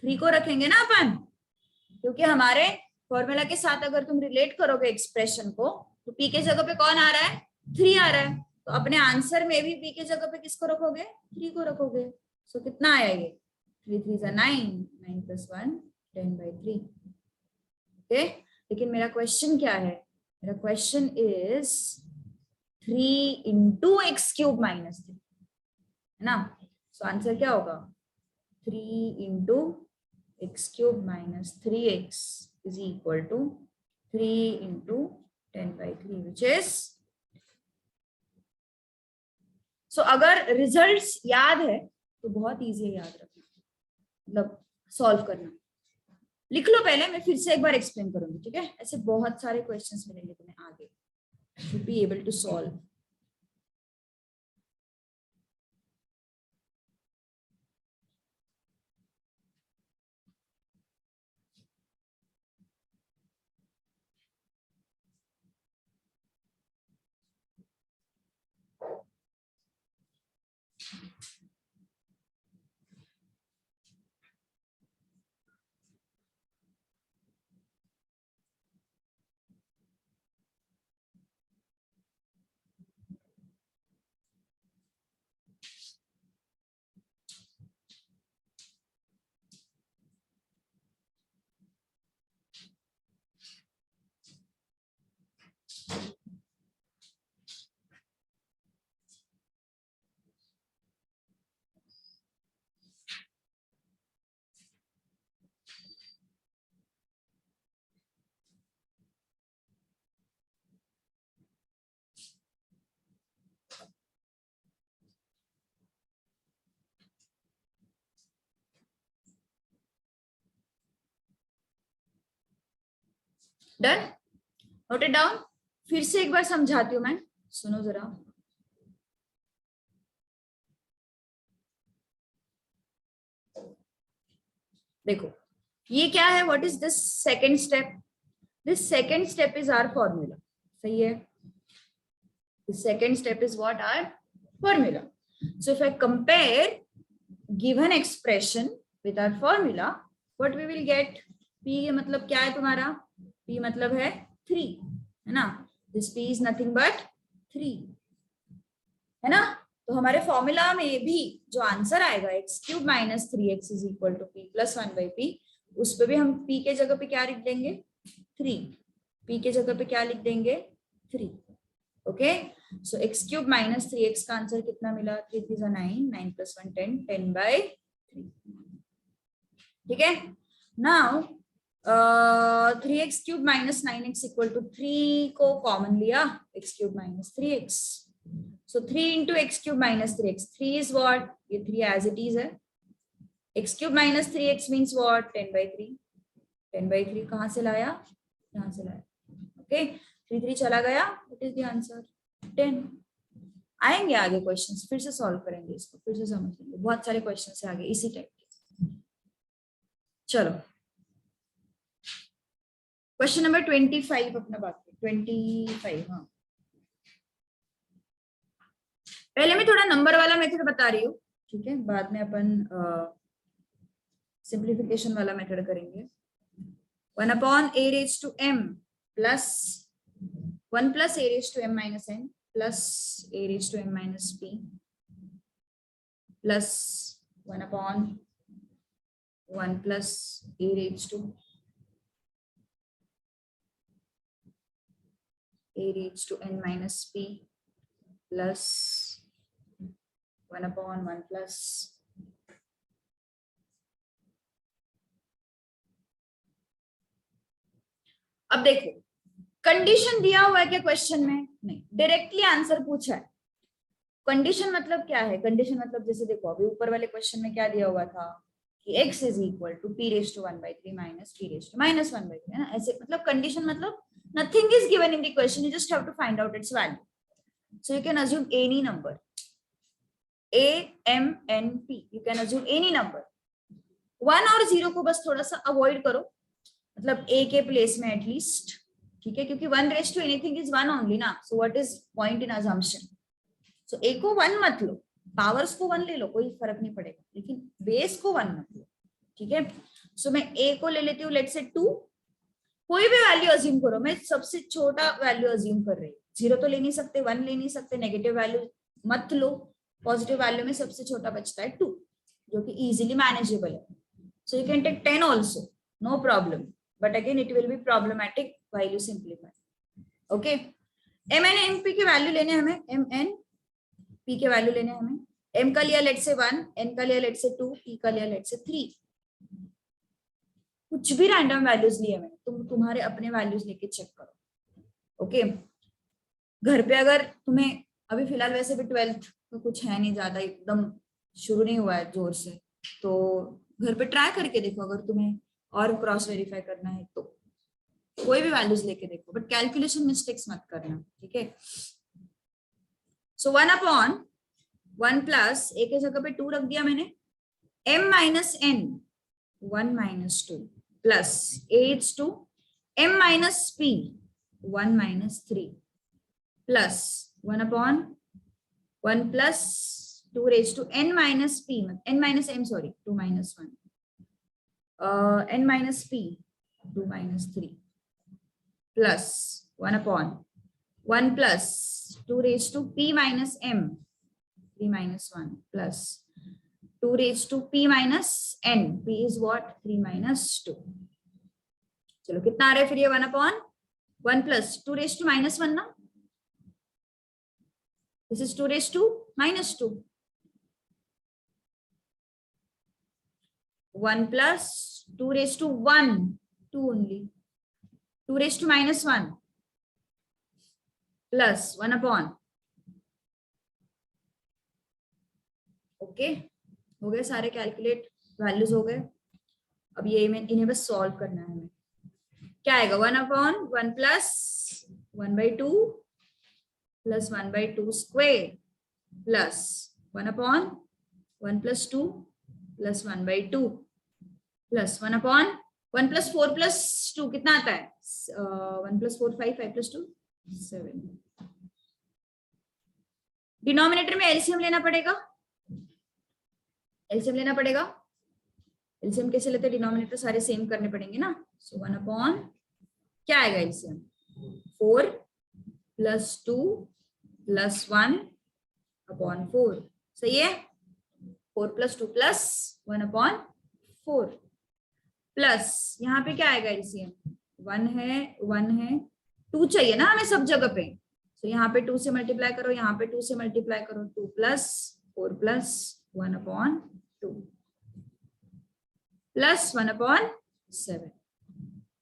3 को रखेंगे ना अपन, क्योंकि हमारे फॉर्मूला के साथ अगर तुम रिलेट करोगे एक्सप्रेशन को तो p के जगह पे कौन आ रहा है? 3 आ रहा है। तो अपने आंसर में भी p के जगह पे किसको रखोगे? 3 को रखोगे। सो कितना आया ये? 3 3 9, 9 + 1 10/3। ओके, लेकिन मेरा क्वेश्चन क्या है? मेरा question is 3 into X cube minus 3, है ना? सो आंसर क्या होगा? 3 into X cube minus 3x is equal to 3 into 10/3 which is. So अगर रिजल्ट्स याद है तो बहुत इजी है याद रखना, मतलब सॉल्व करना। लिख लो पहले, मैं फिर से एक बार एक्सप्लेन करूंगी, ठीक है? ऐसे बहुत सारे क्वेश्चंस मिलेंगे तुम्हें आगे, should be able to solve. Done, note it down. फिर से एक बार समझाती हूँ मैं, सुनो जरा। देखो ये क्या है, what is this second step? This second step is our formula, सही है? The second step is what? Our formula. So if I compare given expression with our formula, what we will get? P मतलब क्या है तुम्हारा? P मतलब है 3, है ना? This P is nothing but 3, है ना? तो हमारे फॉर्मूला में भी जो आंसर आएगा x³ minus 3x is equal to p plus 1/p, उस पर भी हम p के जगह पे क्या लिख देंगे? 3। p के जगह पे क्या लिख देंगे? 3। ओके, सो x³ माइनस 3x का आंसर कितना मिला? 3 3 9, 9 प्लस 1 10, 10/3। ठीक है, now 3x³ minus 9x equal to 3 को कॉमन लिया, x³ minus 3x, so 3 into x³ minus 3x, 3 is what? ये 3 एज इट इज है। x³ minus 3x means what? 10/3। 10/3 कहां से लाया? यहां से लाया। ओके, 3 3 चला गया, व्हाट इज द आंसर? 10। आएंगे आगे क्वेश्चंस, फिर से सॉल्व करेंगे इसको, फिर से समझेंगे, बहुत सारे क्वेश्चंस है आगे इसी टाइप के। चलो क्वेश्चन नंबर 25 अपना बात है, 25। हाँ, पहले मैं थोड़ा नंबर वाला मेथड बता रही हूँ, ठीक है? बाद में अपन सिंप्लीफिकेशन वाला मेथड करेंगे। 1/a⁻m plus 1 plus a⁻m minus n plus a⁻m minus p plus 1/1 plus a⁻n minus p plus 1/1 plus अब देखो कंडीशन दिया हुआ है क्या क्वेश्चन में? नहीं, डायरेक्टली आंसर पूछा है। कंडीशन मतलब क्या है? कंडीशन मतलब जैसे देखो अभी ऊपर वाले क्वेश्चन में क्या दिया हुआ था कि x is equal to p⁻1/3 minus p⁻1/3, है ना? ऐसे मतलब कंडीशन मतलब nothing is given in the question, you just have to find out its value. So you can assume any number a m n p, you can assume any number. 1 और 0 को बस थोड़ा सा अवॉइड करो, मतलब a के place में at least, ठीक है? क्योंकि 1 raise to anything is 1 only ना, so what is point in assumption? So a को 1 मत लो, पावर्स को 1 ले लो, कोई फर्क नहीं पड़ेगा, लेकिन बेस को 1 मत लो, ठीक है? सो मैं a को ले लेती हूँ, लेट्स से 2, कोई भी वैल्यू अज्यूम करो, मैं सबसे छोटा वैल्यू अज्यूम कर रही हूँ। 0 तो ले नहीं सकते, 1 ले नहीं सकते, नेगेटिव वैल्यू मत लो, पॉजिटिव वैल्यू में सबसे छोटा बचता है 2, जो कि इजीली मैनेजेबल है। So you can take 10 also, no problem, but again it will be problematic while you simplify. Okay, mn mp के वैल्यू लेने हमें, mn p के वैल्यू लेने हमें। m का लिया लेट से 1, n का लिया लेट से 2, p का लिया लेट से 3, कुछ भी रैंडम वैल्यूज लिए मैंने, तुम तुम्हारे अपने वैल्यूज लेके चेक करो। ओके, घर पे अगर तुम्हें अभी फिलहाल वैसे भी 12th तो कुछ है नहीं ज्यादा, एकदम शुरू नहीं हुआ है जोर से, तो घर पे ट्राई करके देखो, अगर तुम्हें और क्रॉस वेरीफाई करना है तो कोई भी वैल्यूज लेके देखो, बट कैलकुलेशन मिस्टेक्स मत करना, ठीक है? सो 1/1 प्लस a के जगह पे 2 रख दिया मैंने, m minus n 1 minus 2 plus a⁻2 m minus p 1 minus 3 plus 1/1 plus 2n minus p, n minus m sorry 2 minus 1, n minus p 2 minus 3 plus 1/1 plus 2p minus m 3 minus 1 plus 2p minus n, p is what? 3 minus 2। चलो कितना आ रहा है फिर ये 1/1 plus 2 minus 1 ना, this is 2 minus 2, 1 plus 2 2 only, 2 minus 1 plus 1/, okay, हो गए सारे कैलकुलेट, वैल्यूज हो गए। अब ये इन्हें बस सॉल्व करना है हमें। क्या आएगा 1/1 plus 1/2 plus 1/2 square plus 1/1 plus 2 plus 1/2 plus 1/1 plus 4 plus 2 कितना आता है 1 प्लस 4 5 5 प्लस 2 7। डिनोमिनेटर में एलसीएम लेना पड़ेगा, एलसीएम लेना पड़ेगा। एलसीएम कैसे लेते हैं, डिनोमिनेटर सारे सेम करने पड़ेंगे ना। सो 1/, क्या आएगा एलसीएम 4 प्लस 2 प्लस 1/4, सही है। 4 प्लस 2 प्लस 1/4 प्लस यहाँ पे क्या आएगा एलसीएम 1 है 2 चाहिए ना हमें सब जगह पे। तो यहाँ पे 2 से मल्टीप्लाई करो, यहाँ पे 2 से मल्टीप्लाई करो, 2 प्लस 4 प्लस 1/2 प्लस 1/7।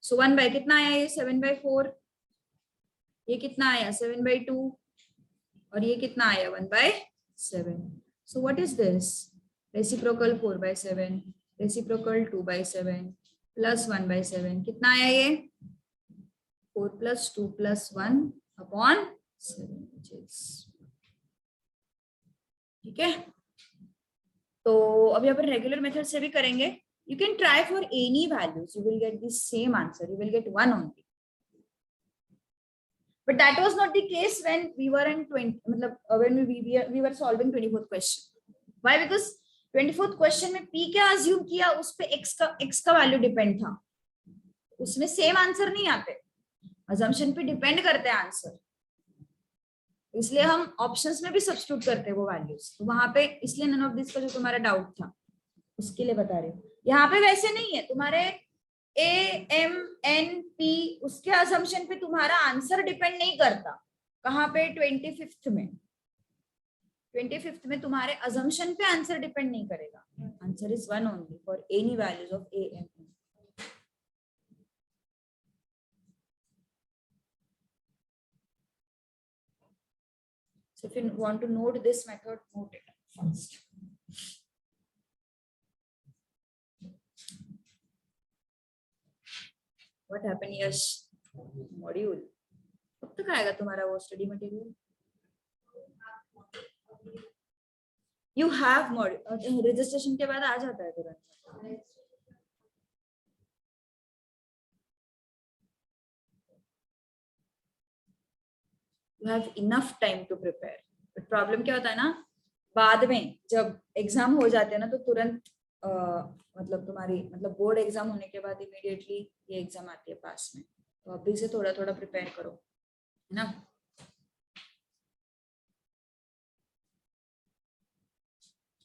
सो 1 बाय कितना आया ये 7/4, ये कितना आया 7/2 और ये कितना आया 1/7। सो what is this, reciprocal 4/7 reciprocal 2/7 plus 1/7, कितना आया ये 4 प्लस 2 प्लस 1/7, ठीक है। तो अभी अपन रेगुलर मेथड से भी करेंगे। You can try for any values, you will get the same answer, you will get 1 only. But that was not the case when we were in 20, मतलब when we were solving 24th question. Why? Because 24th question में p क्या assume किया, उस पे x का value depend था, उसमें same answer नहीं आते, assumption पे डिपेंड करते हैं आंसर, इसलिए हम ऑप्शंस में भी सब्स्टिट्यूट करते हैं वो वैल्यूज। तो वहां पे इसलिए नन ऑफ दिस का जो तुम्हारा डाउट था उसके लिए बता रहे हो। यहाँ पे वैसे नहीं है, तुम्हारे ए एम एन पी उसके असम्पशन पे तुम्हारा आंसर डिपेंड नहीं करता। कहाँ पे 25th में तुम्हारे असम्पशन पे आंसर डिपेंड नहीं करेगा, answer is 1 only for any values of A M N. So if you want to note this method, note it first. What happened, Yash? Module. कब तक आएगा तुम्हारा वो study material? You have module. Registration के बाद आ जाता है तुरंत। You have enough time to prepare. But problem क्या होता है ना, बाद में जब एग्जाम हो जाते हैं ना तो तुरंत मतलब तुम्हारी मतलब बोर्ड एग्जाम होने के बाद इमीडिएटली ये एग्जाम आती है पास में, तो अभी से थोड़ा थोड़ा प्रिपेयर करो, है ना।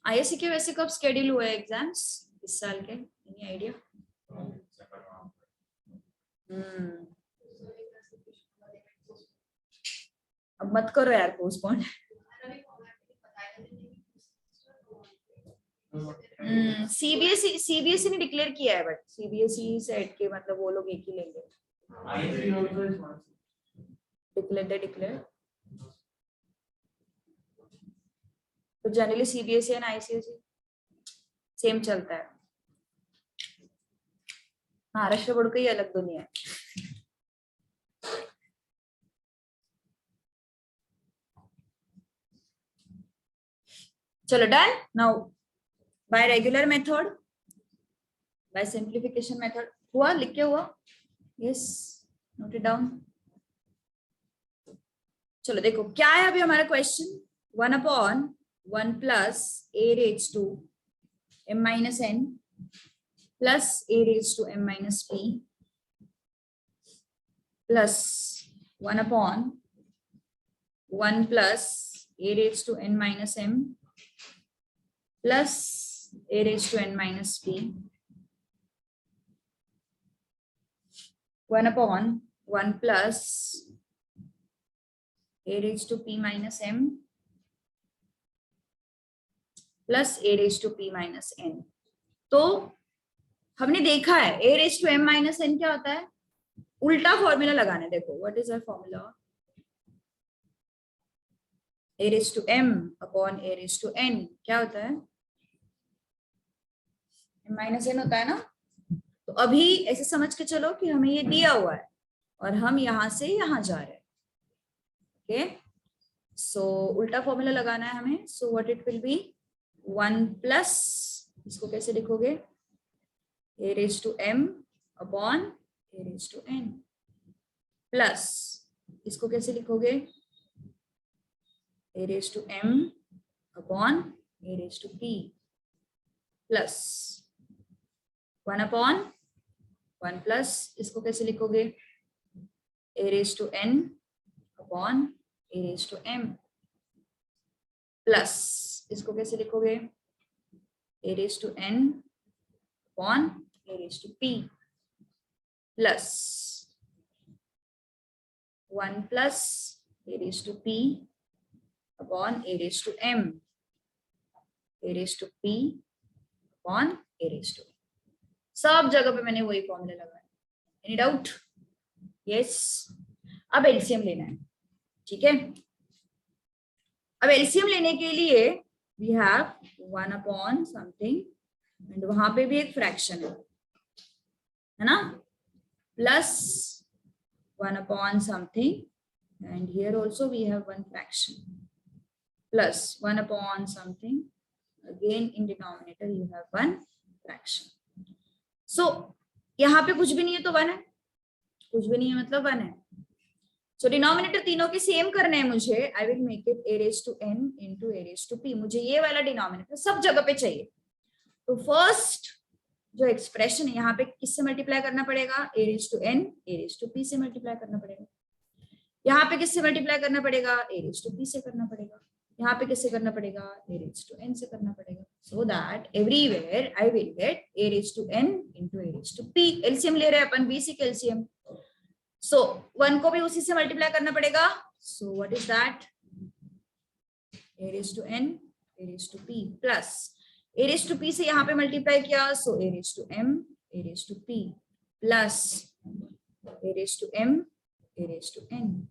आईएससी के वैसे कब शेड्यूल हुए एग्जाम्स इस साल के, एनी आइडिया? अब मत करो यार पोस्टपोन। सीबीएसई ने डिक्लेयर किया है, बट सीबीएसई सेट के मतलब वो लोग एक ही लेंगे। डिक्लेयर तो generally CBSE and ICSE same चलता है। महाराष्ट्र बोर्ड का ही अलग दुनिया है। चलो done. Now by regular method, by simplification method हुआ, लिख के हुआ? Yes, note it down. चलो देखो क्या है अभी हमारा question, 1/1 plus a raised to m minus n plus a raised to m minus p plus 1/1 plus a raised to n minus m plus a raised to n minus p 1/1 plus a raised to p minus m plus a raised to p minus n। तो हमने देखा है a raised to m minus n क्या होता है, उल्टा formula लगाना। देखो what is our formula, a raised to m upon a raised to n क्या होता है, m minus n होता है ना। तो अभी ऐसे समझ के चलो कि हमें ये दिया हुआ है और हम यहां से यहां जा रहे हैं. ओके, सो उल्टा फॉर्मूला लगाना है हमें. So what it will be 1 plus, इसको कैसे लिखोगे, a raised to m upon a raised to n plus, इसको कैसे लिखोगे, a raised to m upon a raised to p plus 1 upon 1 plus, इसको कैसे लिखोगे, a raised to n upon a raised to m plus, इसको कैसे लिखोगे, a raised to n upon a raised to p plus 1 plus a raised to p upon a raised to m, a raised to p upon a raised to m. सब जगह पे मैंने वही formula लगाया. Any doubt? Yes. अब LCM लेना है. ठीक है, अब एलसीएम लेने के लिए we have 1 upon something and वहां पे भी एक फ्रैक्शन है ना, plus 1 upon something and here also we have one fraction plus 1 upon something, again in denominator you have one fraction. So यहाँ पे कुछ भी नहीं है तो 1 है, कुछ भी नहीं है मतलब 1 है. So denominator तीनों के सेम करने हैं मुझे. I will make it a raised to n into a raised to p. मुझे ये वाला डिनोमिनेटर सब जगह पे चाहिए. तो फर्स्ट जो एक्सप्रेशन है यहाँ पे किससे मल्टीप्लाई करना पड़ेगा, a raised to n a raised to p से मल्टीप्लाई करना पड़ेगा. यहाँ पे किससे मल्टीप्लाई करना पड़ेगा, a raised to p से करना पड़ेगा. यहाँ पे किससे करना पड़ेगा, a raised to n से करना पड़ेगा. So that everywhere I will get a raised to n into a raised to p. LCM ले रहे हैं अपन, बेसिक एलसीएम. So 1 को भी उसी से मल्टीप्लाई करना पड़ेगा. So what is that, a raised to n a raised to p plus a raised to p से यहाँ पे मल्टीप्लाई किया, so a raised to m a raised to p plus a raised to m a raised to n.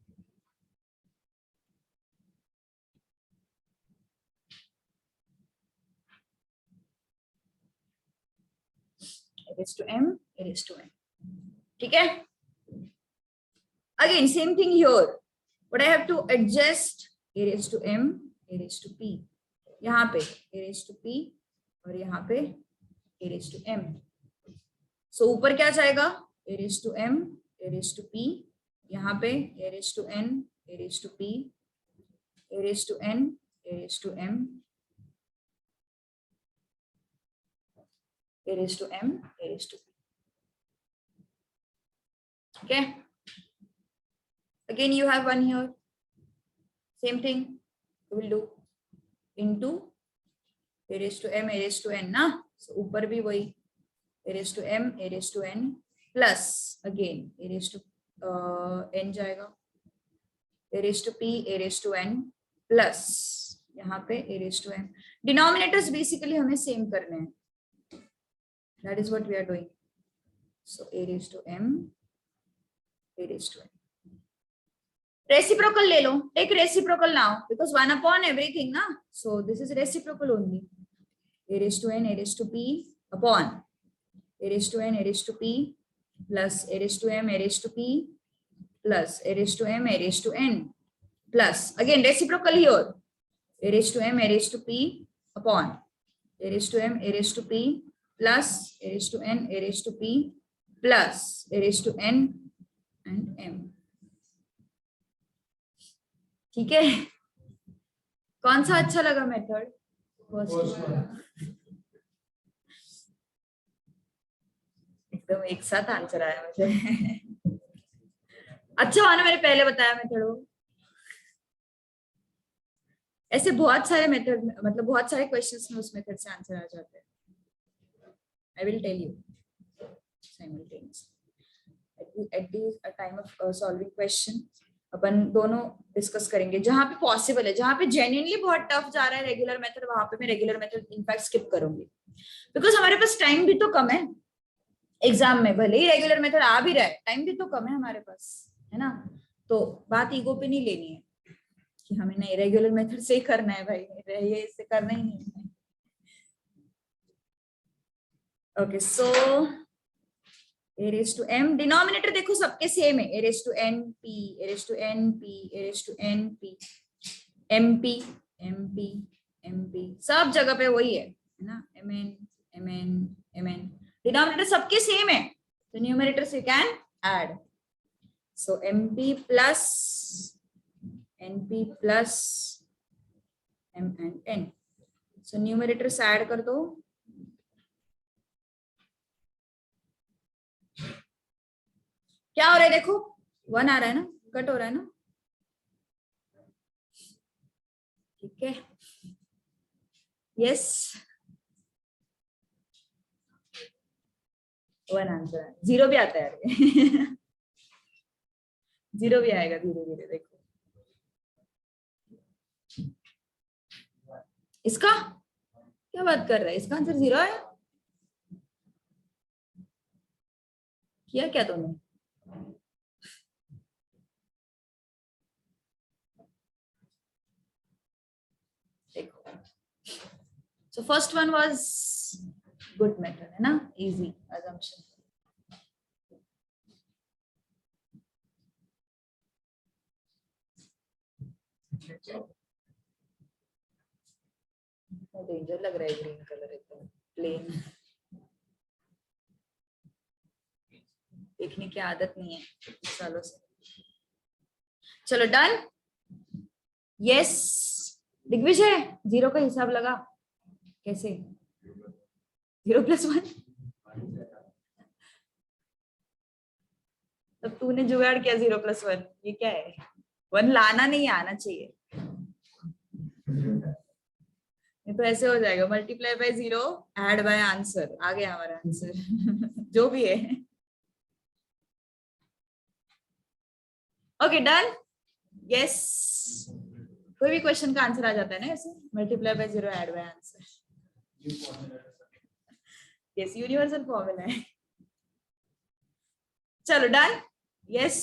A raised to m a raised to n. ठीक है, again same thing here, but I have to adjust a raised to m a raised to p. यहाँ पे a raised to p और यहाँ पे a raised to m. So ऊपर क्या जाएगा, a raised to m a raised to p, यहाँ पे a raised to n a raised to p, a raised to n a raised to m, a raised to m a raised to p. Okay, again you have one here, same thing we will do into a raised to m a raised to n ना. So ऊपर भी वही a raised to m a raised to n plus again a raised to n जाएगा, a raised to p a raised to n plus यहाँ पे a raised to m. Denominators basically हमें same करने हैं. That is what we are doing. So a raised to m a raised to n. Reciprocal ले लो, take reciprocal now because 1 upon everything ना. So this is reciprocal only. A raised to n a raised to p upon a raised to n a raised to p plus a raised to m a raised to p plus a raised to m a raised to n plus again reciprocal here, a raised to m a raised to p upon a raised to m a raised to p plus a raised to n a raised to p plus a raised to n and m. ठीक है, कौन सा अच्छा लगा method, एकदम एक साथ answer आया मुझे. अच्छा हुआ ना मैंने पहले बताया मेथड. ऐसे बहुत सारे मेथड, मतलब बहुत सारे क्वेश्चंस में उस मेथड से आंसर आ जाते हैं. I will tell you simultaneously at the time of solving question. अपन दोनों डिस्कस करेंगे जहां पे पॉसिबल है, जहां पे जेन्युइनली बहुत टफ जा रहा है रेगुलर मेथड, वहां पे मैं रेगुलर मेथड इनफैक्ट स्किप करूंगी बिकॉज हमारे पास टाइम भी तो कम है. एग्जाम में भले ही रेगुलर मेथड आ भी रहा है, टाइम भी तो कम है हमारे पास, है ना. तो बात ईगो पे नहीं लेनी है कि हमें नहीं रेगुलर मेथड से ही करना है भाई, ये इससे करना ही नहीं है. Okay, so A raise to M, denominator देखो सबके सेम है, A raise to N P, A raise to N P, A raise to N P, M P, M P, M P, सब जगह पे वही है ना, M N, M N, M N, denominator सबके सेम है, तो न्यूमरेटर से can add, so M P plus N P plus M and N, so numerator से ऐड कर दो, क्या हो रहा है देखो, 1 आ रहा है ना, कट हो रहा है ना, ठीक है, यस 1 आंसर है, 0 भी आता है यार 0 भी आएगा धीरे धीरे, देखो इसका क्या बात कर रहा है, इसका आंसर 0 है, किया क्या तुमने, देखो, so first one was good method है ना, इजी assumption, डेंजर लग रहा है ग्रीन कलर एकदम प्लेन, देखने की आदत नहीं है सालों से, चलो डन, यस दिग्विजय, 0 का हिसाब लगा, कैसे 0 + 1, तब तूने जुगाड़ किया 0 + 1, ये क्या है, 1 लाना नहीं आना चाहिए, ये तो ऐसे हो जाएगा, multiply by 0 add by answer, आ गया हमारा आंसर जो भी है, ओके डन, यस, कोई भी क्वेश्चन का आंसर आ जाता है ना ऐसे, multiply by 0 add by answer, yes universal formula है, चलो done, yes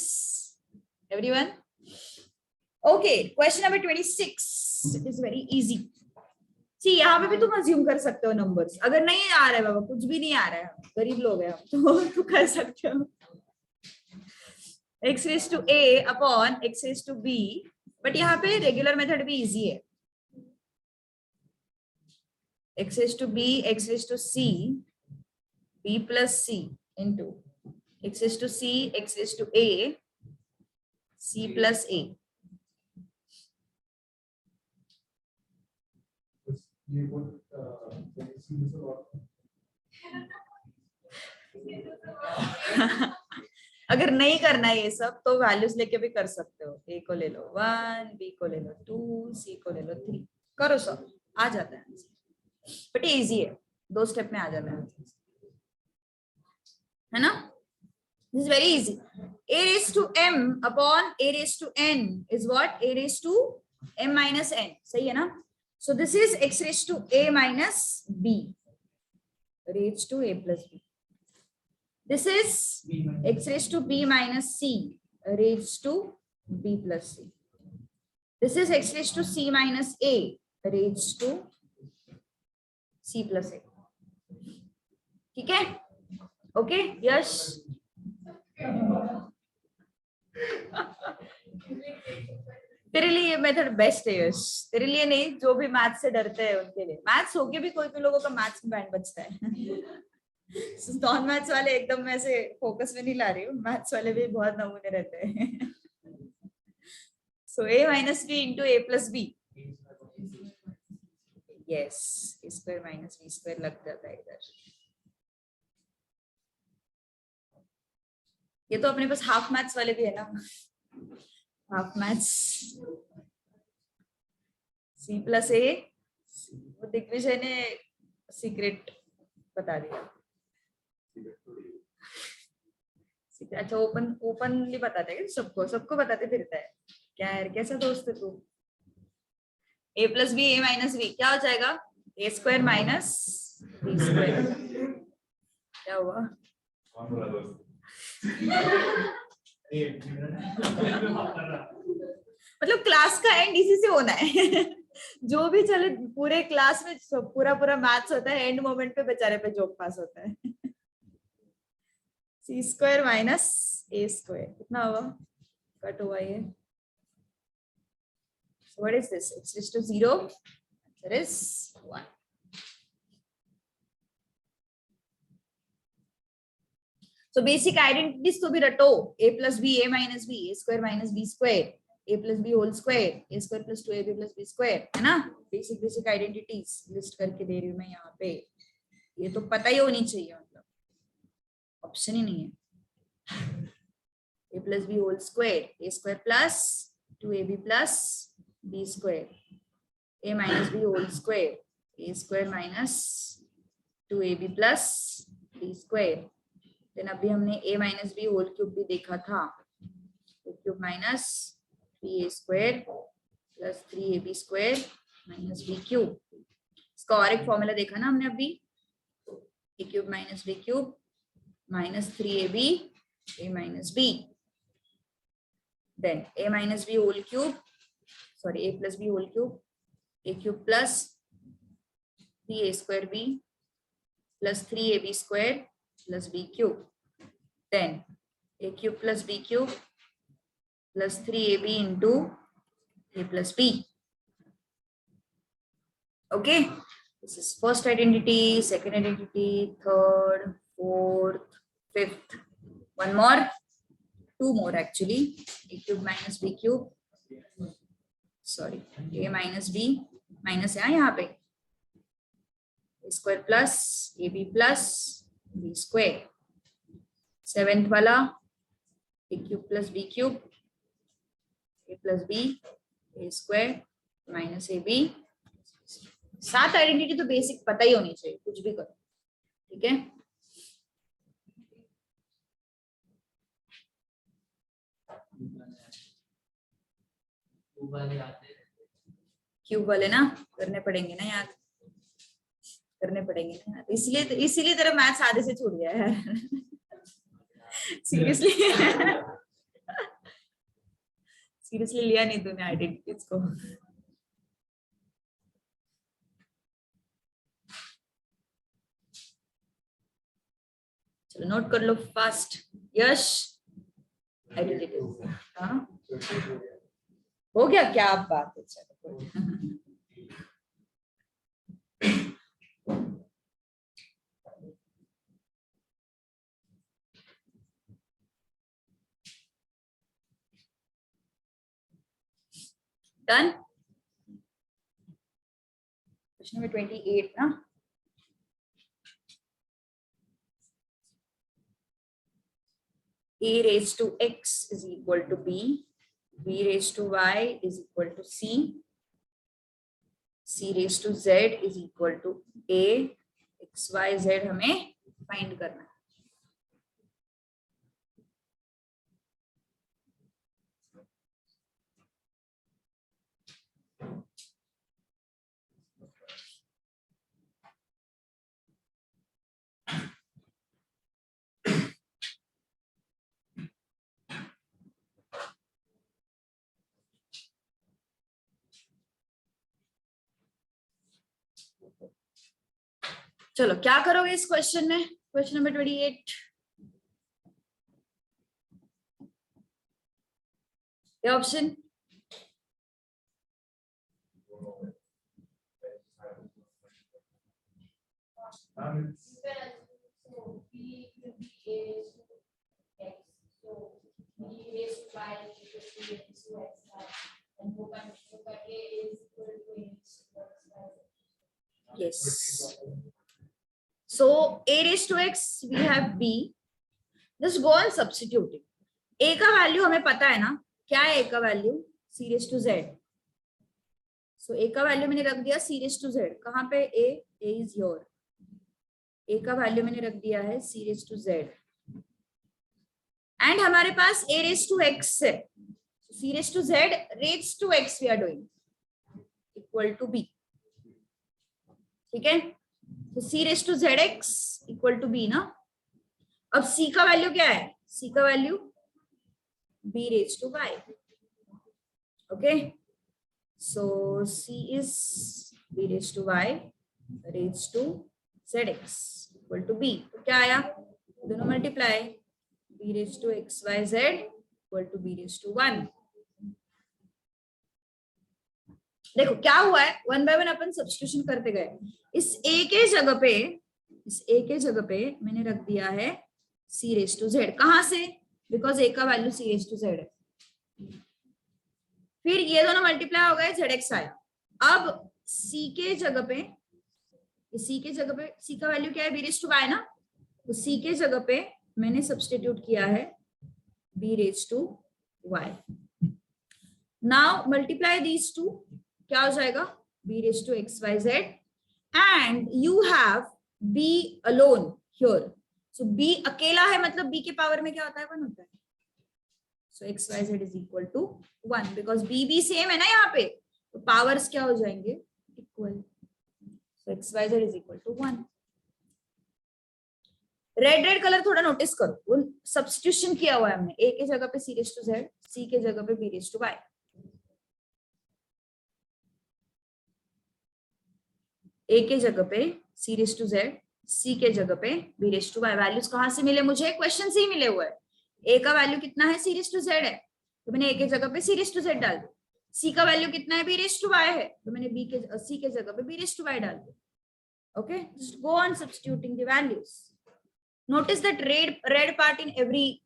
everyone, okay question number 26, it is very easy, see यहाँ पे भी तुम अज्यूम कर सकते हो नंबर्स, अगर नहीं आ रहा है बाबा, कुछ भी नहीं आ रहा है, गरीब लोग हैं हम, तो कर सकते हो, x raised to a upon x raised to b, but यहाँ पे रेगुलर मेथड भी इजी है, x raised to b, x raised to c, b plus c into x raised to c, x raised to a, c plus a, अगर नहीं करना है ये सब तो वैल्यूज लेके भी कर सकते हो, a को ले लो 1, b को ले लो 2, c को ले लो 3, करो सब, आ जाता है आंसर, बट ये इजी है, 2 स्टेप में आ जाता है ना, this is very easy, a raised to m upon a raised to n is what, a raised to m minus n, सही है ना, so this is x raised to a minus b raised to a plus b, this is x raised to b minus c raised to b plus c, this is x raised to c minus a raised to c plus a, ठीक है, okay यश तेरे लिए ये method best है यश, तेरे लिए नहीं, जो भी मैथ्स से डरते हैं उनके लिए, मैथ्स होके भी कोई कोई लोगों का मैथ्स में बैंड बचता है नॉन मैथ्स वाले एकदम मैं ऐसे फोकस में नहीं ला रही हूँ, मैथ्स वाले भी बहुत नमूने रहते हैं सो a minus b into a plus b, yes a square minus b square लग जाता है इधर, ये तो अपने पास हाफ मैथ्स वाले भी है ना, half maths c plus a, वो दिग्विजय ने सीक्रेट बता दिया, अच्छा ओपनली बताते हैं सबको, सबको बताते फिरता है, क्या यार कैसा दोस्त है तू, a plus b a minus b क्या हो जाएगा, a square minus b square, क्या हुआ मतलब क्लास का एंड इसी से होना है जो भी चले पूरे क्लास में पूरा पूरा मैथ्स होता है, एंड मोमेंट पे बेचारे पे जोक पास होता है सी स्क्वायर माइनस ए स्क्वायर कितना हुआ, कट हुआ ये. So what is this? X raised to 0. There is 1. So basic identities तो भी रटो. A plus B, A minus B, A square minus B square, A plus B whole square, A square plus 2AB plus B square, है ना. basic identities list करके दे रही हूँ मैं यहाँ पे. ये तो पता ही होनी चाहिए, मतलब ऑप्शन ही नहीं है. A plus B whole square, A square plus 2AB plus B square, A minus B whole square, A square minus 2AB plus B square. Then अभी हमने a minus B whole cube भी देखा था. a cube minus 3a square plus 3ab square minus b cube. इसका और एक formula देखा ना हमने अभी, a cube minus b cube minus 3ab a minus b. Then a minus b whole cube, sorry a plus b whole cube, a cube plus 3a square b plus 3ab square plus b cube. Then a cube plus b cube plus 3ab into a plus b. Okay, this is first identity, second identity, third, fourth, fifth. One more, two more actually. A cube minus b cube, sorry, a minus b minus यहाँ पे a square plus ab plus b square. Seventh वाला a cube plus b cube, a plus b, a square minus ab. 7 identity तो basic पता ही होनी चाहिए, कुछ भी करो. ठीक है, क्यूब वाले ना करने पड़ेंगे ना यार, करने पड़ेंगे ना यार. इसीलिए तेरा मैथ्स आधे से छूट गया है. सीरियसली सीरियसली लिया नहीं तूने आइडेंटिटीज को. चलो नोट कर लो फास्ट. यश आइडेंटिटीज, हाँ हो गया, क्या बात है. चलो डन. क्वेश्चन नंबर 28 ना. a raised to x is equal to b, b raised to y is equal to c, c raised to z is equal to a, x y z हमें find करना है. चलो क्या करोगे इस question में. Question number 28, ये option yes. So a raised to x we have b. Just go on substituting. a का वैल्यू हमें पता है ना, क्या है a का value, c raised to z. So a का वैल्यू मैंने रख दिया c raised to z. कहाँ पे a is here. a का वैल्यू मैंने रख दिया है c raised to z. And हमारे पास a raised to x है. c raised to z raised to x we are doing equal to b. ठीक है, तो c raised to zx equal to b ना. अब c का वैल्यू क्या है, c का value b raised to y. Okay, so c is b raised to y raised to zx equal to b. तो क्या आया, दोनों multiply, b raised to xyz equal to b raised to 1. देखो क्या हुआ है, one by one upon substitution करते गए. इस a के जगह पे मैंने रख दिया है c raised to z. कहां से? बिकॉज a का value c raised to z है. फिर ये दोनों मल्टीप्लाई हो गए, zx आया. अब c के जगह पे c का वैल्यू क्या है? b raised to y ना. तो c के जगह पे मैंने सब्स्टिट्यूट किया है b raised to y. Now multiply these two, क्या हो जाएगा? b raised to xyz and you have b alone here. So b अकेला है, मतलब b के पावर में क्या होता है? 1 होता है. So xyz is equal to 1 because b same है ना यहाँ पे, तो पावर्स क्या हो जाएंगे? Equal. So xyz is equal to 1. Red colour थोड़ा नोटिस करो, वो सब्स्टिट्यूशन किया हुआ है हमने. a के जगह पे c raised to z, c के जगह पे b raised to y. a के जगह पे c raised to z, c के जगह पे b raised to y. Values कहां से मिले मुझे? क्वेश्चन से ही मिले हुए हैं. a का वैल्यू कितना है? c raised to z है, तो मैंने a के जगह पे c raised to z डाल दिया. c का वैल्यू कितना है? b raised to y है, तो मैंने c के जगह पे b raised to y डाल दिया. Okay, just go on substituting the values. Notice that red part in every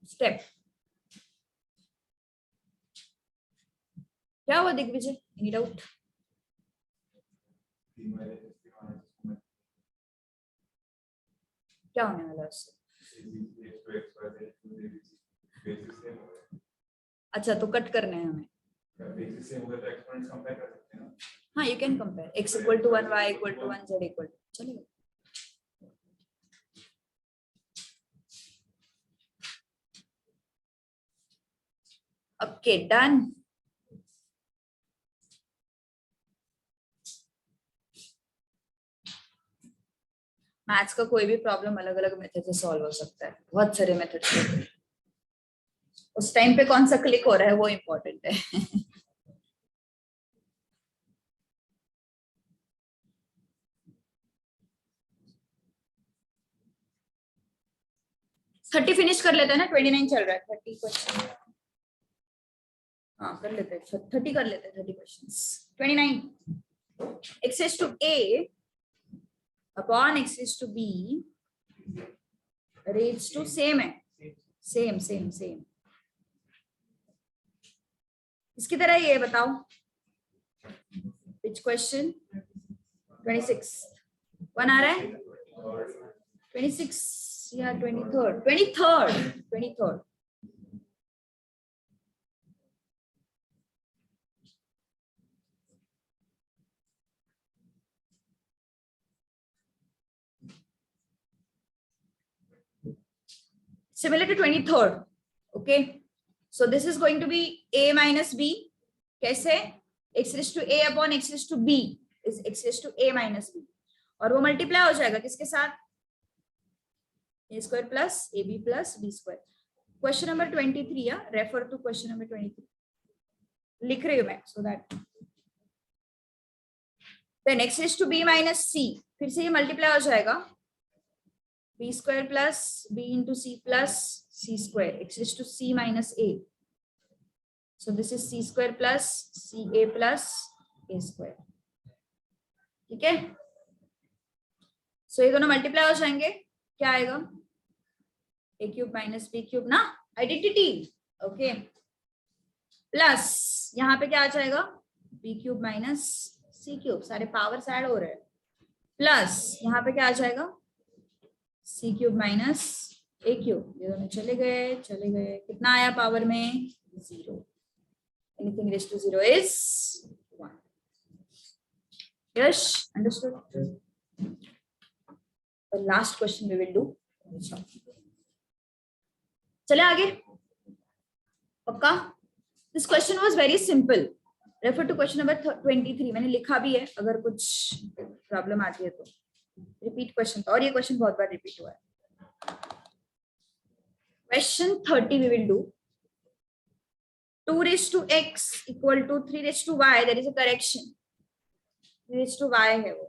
step. क्या हुआ दिग्विजय? Any doubt? क्या होने वाला उससे? अच्छा, तो कट करने हैं हमें. हाँ, you can compare. x equal to 1, y equal to 1, z equal to. चलेगा. Okay, done. मैथ्स का कोई भी प्रॉब्लम अलग अलग मेथड से सॉल्व हो सकता है. बहुत सारे मेथड होते हैं. उस टाइम पे कौन सा क्लिक हो रहा है वो इम्पोर्टेंट है. 30 फिनिश कर लेते हैं ना, 29 चल रहा है. 30 क्वेश्चन हाँ कर लेते हैं. 30 कर लेते हैं. 30 questions. 29 x raised to a upon x raised to b raised to same है. सेम इसकी तरह ये बताओ. which question? 26 वन आ रहा है. 26 या 23rd. Similar to 23rd. Okay, so this is going to be a minus b. कैसे? x raised to a upon x raised to b is x raised to a minus b. और वो multiply हो जाएगा किसके साथ? a square plus ab plus b square. Question number 23 या refer to question number 23 लिख रही हूँ मैं so that then x raised to b minus c, फिर से ये मल्टीप्लाई हो जाएगा b square plus b into c plus c square, x raised to c minus a. So this is c square plus ca plus a square. ठीक है. So ये दोनों multiply हो जाएंगे. क्या आएगा? a cube minus b cube ना, identity. Okay, plus यहाँ पे क्या आ जाएगा? b cube minus c cube. सारे पावर्स ऐड हो रहे हैं. प्लस यहाँ पे क्या आ जाएगा? c cube minus a cube. ये दोनों चले गए. कितना आया पावर में? 0. Anything raised to 0 is 1. Yes, understood. The last question we will do. चले आगे. पक्का? This question was very simple. Refer to question number 23. मैंने लिखा भी है, अगर कुछ प्रॉब्लम आती है तो. रिपीट क्वेश्चन था, और ये क्वेश्चन बहुत बार रिपीट हुआ है. Question 30 we will do. 2 raised to x equal to 3 raised to y. There is a correction. 3 raised to y है वो.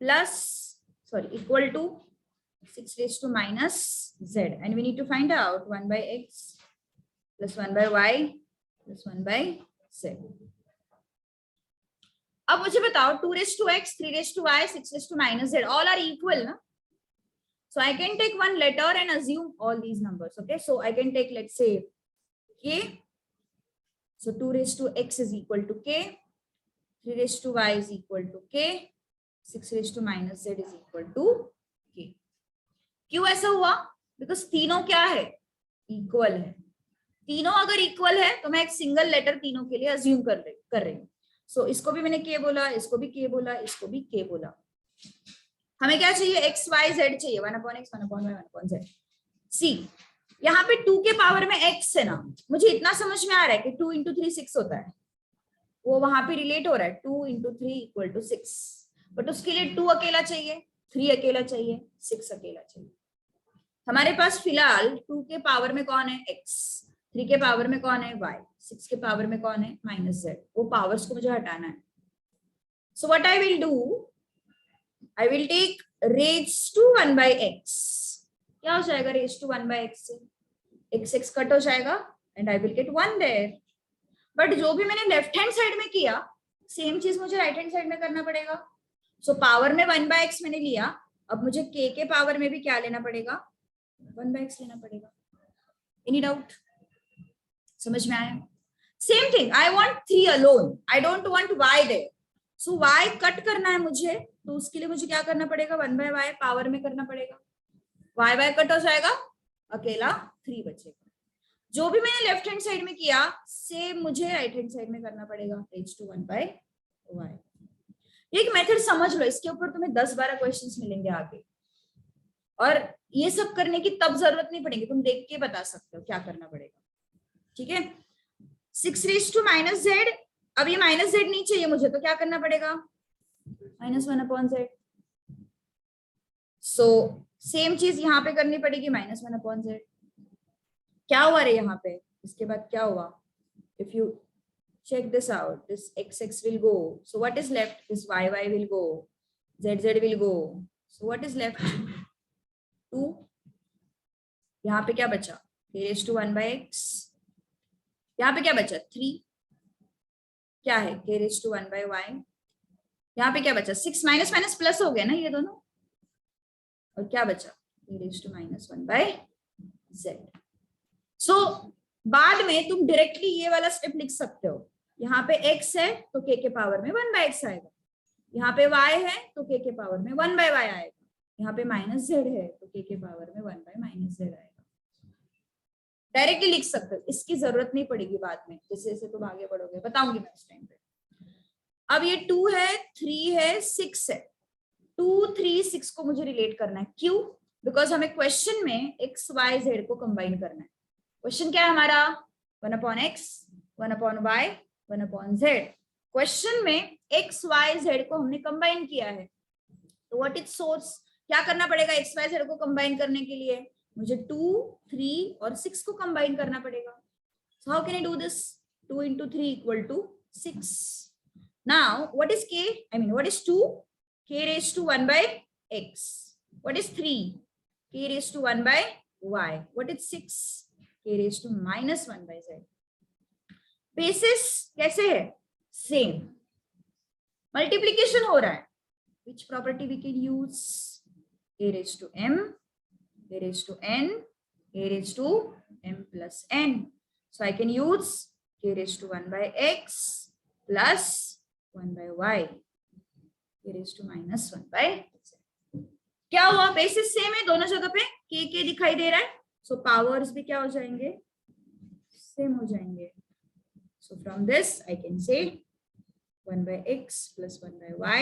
Plus, sorry, equal to 6 raised to minus z, and we need to find out 1 by x plus 1 by y plus 1 by z. अब मुझे बताओ 2 raised to x, 3 raised to y, 6 raised to minus z, all are equal, na? So I can take one letter and assume all these numbers. Okay, so I can take, let's say, k. So 2 raised to x is equal to k, 3 raised to y is equal to k, 6 raised to minus z is equal to k. क्यों ऐसा हुआ? Because तीनों क्या है? Equal है. तीनों अगर equal है तो मैं एक सिंगल लेटर तीनों के लिए अज्यूम कर रही हूँ. सो इसको भी मैंने के बोला, इसको भी के बोला, इसको भी के बोला. हमें क्या चाहिए? एक्स वाई जेड चाहिए. 1 upon x, 1 upon y, 1 upon z. सी यहाँ पे 2 के पावर में x है ना, मुझे इतना समझ में आ रहा है कि 2 into 3 6 होता है. वो वहां पे रिलेट हो रहा है. 2 into 3 equal to 6. बट उसके लिए 2 अकेला चाहिए, 3 अकेला चाहिए, 6 अकेला चाहिए. हमारे पास फिलहाल 2 के पावर में कौन है? x, 3 के पावर में कौन है? y, 6 के पावर में कौन है? Minus z. वो पावर्स को मुझे हटाना है. So what I will do, I will take raise to 1 by x. क्या हो जाएगा रेज टू 1 by x से? x कट हो जाएगा and I will get 1 there. But जो भी मैंने लेफ्ट हैंड साइड में किया सेम चीज मुझे राइट हैंड साइड में करना पड़ेगा. सो पावर में 1 by x मैंने लिया, अब मुझे k के पावर में भी क्या लेना पड़ेगा? 1 by x लेना पड़ेगा. Any doubt? समझ में आया? Same thing, I want 3 alone, I don't want y there. So y cut करना है मुझे, तो उसके लिए मुझे क्या करना पड़ेगा? 1 by y पावर में करना पड़ेगा. y कट हो जाएगा, अकेला 3 बचेगा. जो भी मैंने लेफ्ट हैंड साइड में किया सेम मुझे राइट हैंड साइड में करना पड़ेगा. Raise to 1 by y. एक मेथड समझ लो, इसके ऊपर तुम्हें 10-12 क्वेश्चंस मिलेंगे आगे. और ये सब करने की तब जरूरत नहीं पड़ेगी, तुम देख के बता सकते हो क्या करना पड़ेगा. ठीक है. 6 raised to minus z, अब ये माइनस z नहीं चाहिए मुझे, तो क्या करना पड़ेगा? -1 upon z. सो सेम चीज यहाँ पे करनी पड़ेगी, -1 upon z. क्या हुआ रे यहाँ पे? इसके बाद क्या हुआ? If you check this out, this x will go, so what is left? This y will go, z will go, so what is left? 2. यहाँ पे क्या बचा? k raised to 1 by x. यहाँ पे क्या बचा? 3. क्या है? k raised to 1 by y. यहाँ पे क्या बचा? 6 माइनस माइनस प्लस हो गया ना ये दोनों. और क्या बचा? k raised to -1 by z. सो बाद में तुम डायरेक्टली ये वाला स्टेप लिख सकते हो. यहाँ पे x है तो k के पावर में 1 by x आएगा. यहाँ पे y है तो k के पावर में 1 by y आएगा. यहाँ पे -z है तो k के पावर में 1 by -z आएगा. डायरेक्टली लिख सकते हो, इसकी जरूरत नहीं पड़ेगी बाद में, जैसे जैसे तुम आगे बढ़ोगे बताऊंगी मैं उस टाइम पे. अब ये 2 है, 3 है, 6 है. 2, 3, 6 को मुझे रिलेट करना है. क्यों? बिकॉज हमें क्वेश्चन में x, y, z को कंबाइन करना है. क्वेश्चन क्या है हमारा? 1 upon x, 1 upon y, 1 upon z. Question में x, y, z को हमने कंबाइन किया है. तो व्हाट इज सोर्स? क्या करना पड़ेगा x, y, z को कंबाइन करने के लिए? मुझे 2, 3 और 6 को कंबाइन करना पड़ेगा. So how can I do this? 2 into 3 equal to 6. Now what is k? I mean what is 2? K raised to 1 by x. What is 3? K raised to 1 by y. What is 6? K raised to -1 by z. Basis कैसे है? Same. Multiplication हो रहा है. Which property we can use? A raised to m, a raised to n, a raised to m plus n. So I can use k raised to 1 by x plus 1 by y, k raised to -1 by z. क्या हुआ? Basis same है दोनों जगह पे, k दिखाई दे रहा है. सो powers भी क्या हो जाएंगे? सेम हो जाएंगे. So from this I can say 1 by x plus 1 by y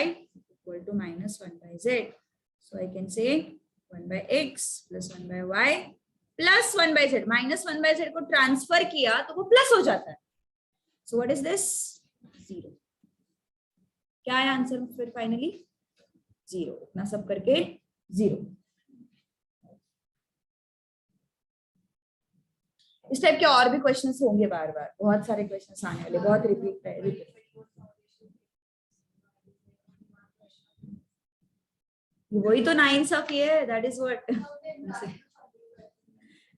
equal to -1 by z. So I can say 1 by x plus 1 by y plus 1 by z. -1 by z को transfer किया तो वो plus हो जाता है. So what is this? 0. क्या है answer फिर फाइनली? 0. इतना सब करके 0. इस टाइप के और भी क्वेश्चंस होंगे बार बार, बहुत सारे क्वेश्चंस आने वाले, बहुत रिपीट है. वही तो नाइंसाफी है, that is what.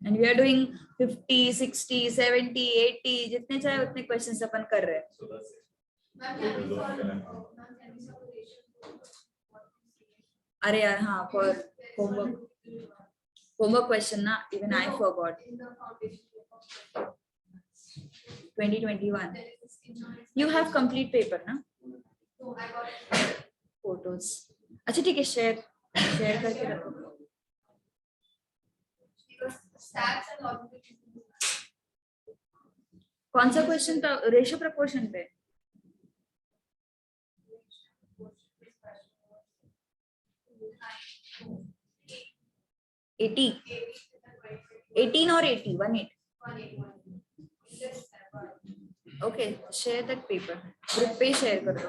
And we are doing 50, 60, 70, 80 जितने चाहे उतने क्वेश्चंस अपन कर रहे हैं. अरे यार हाँ, फॉर homework question ना, even I forgot. 2021 you have complete paper ना, photos. अच्छा ठीक है, शेयर करके रखो. कौन सा क्वेश्चन था रेशियो प्रपोर्शन पे? एटी 18 और 80 18. Okay, share that paper, group पे शेयर कर दो.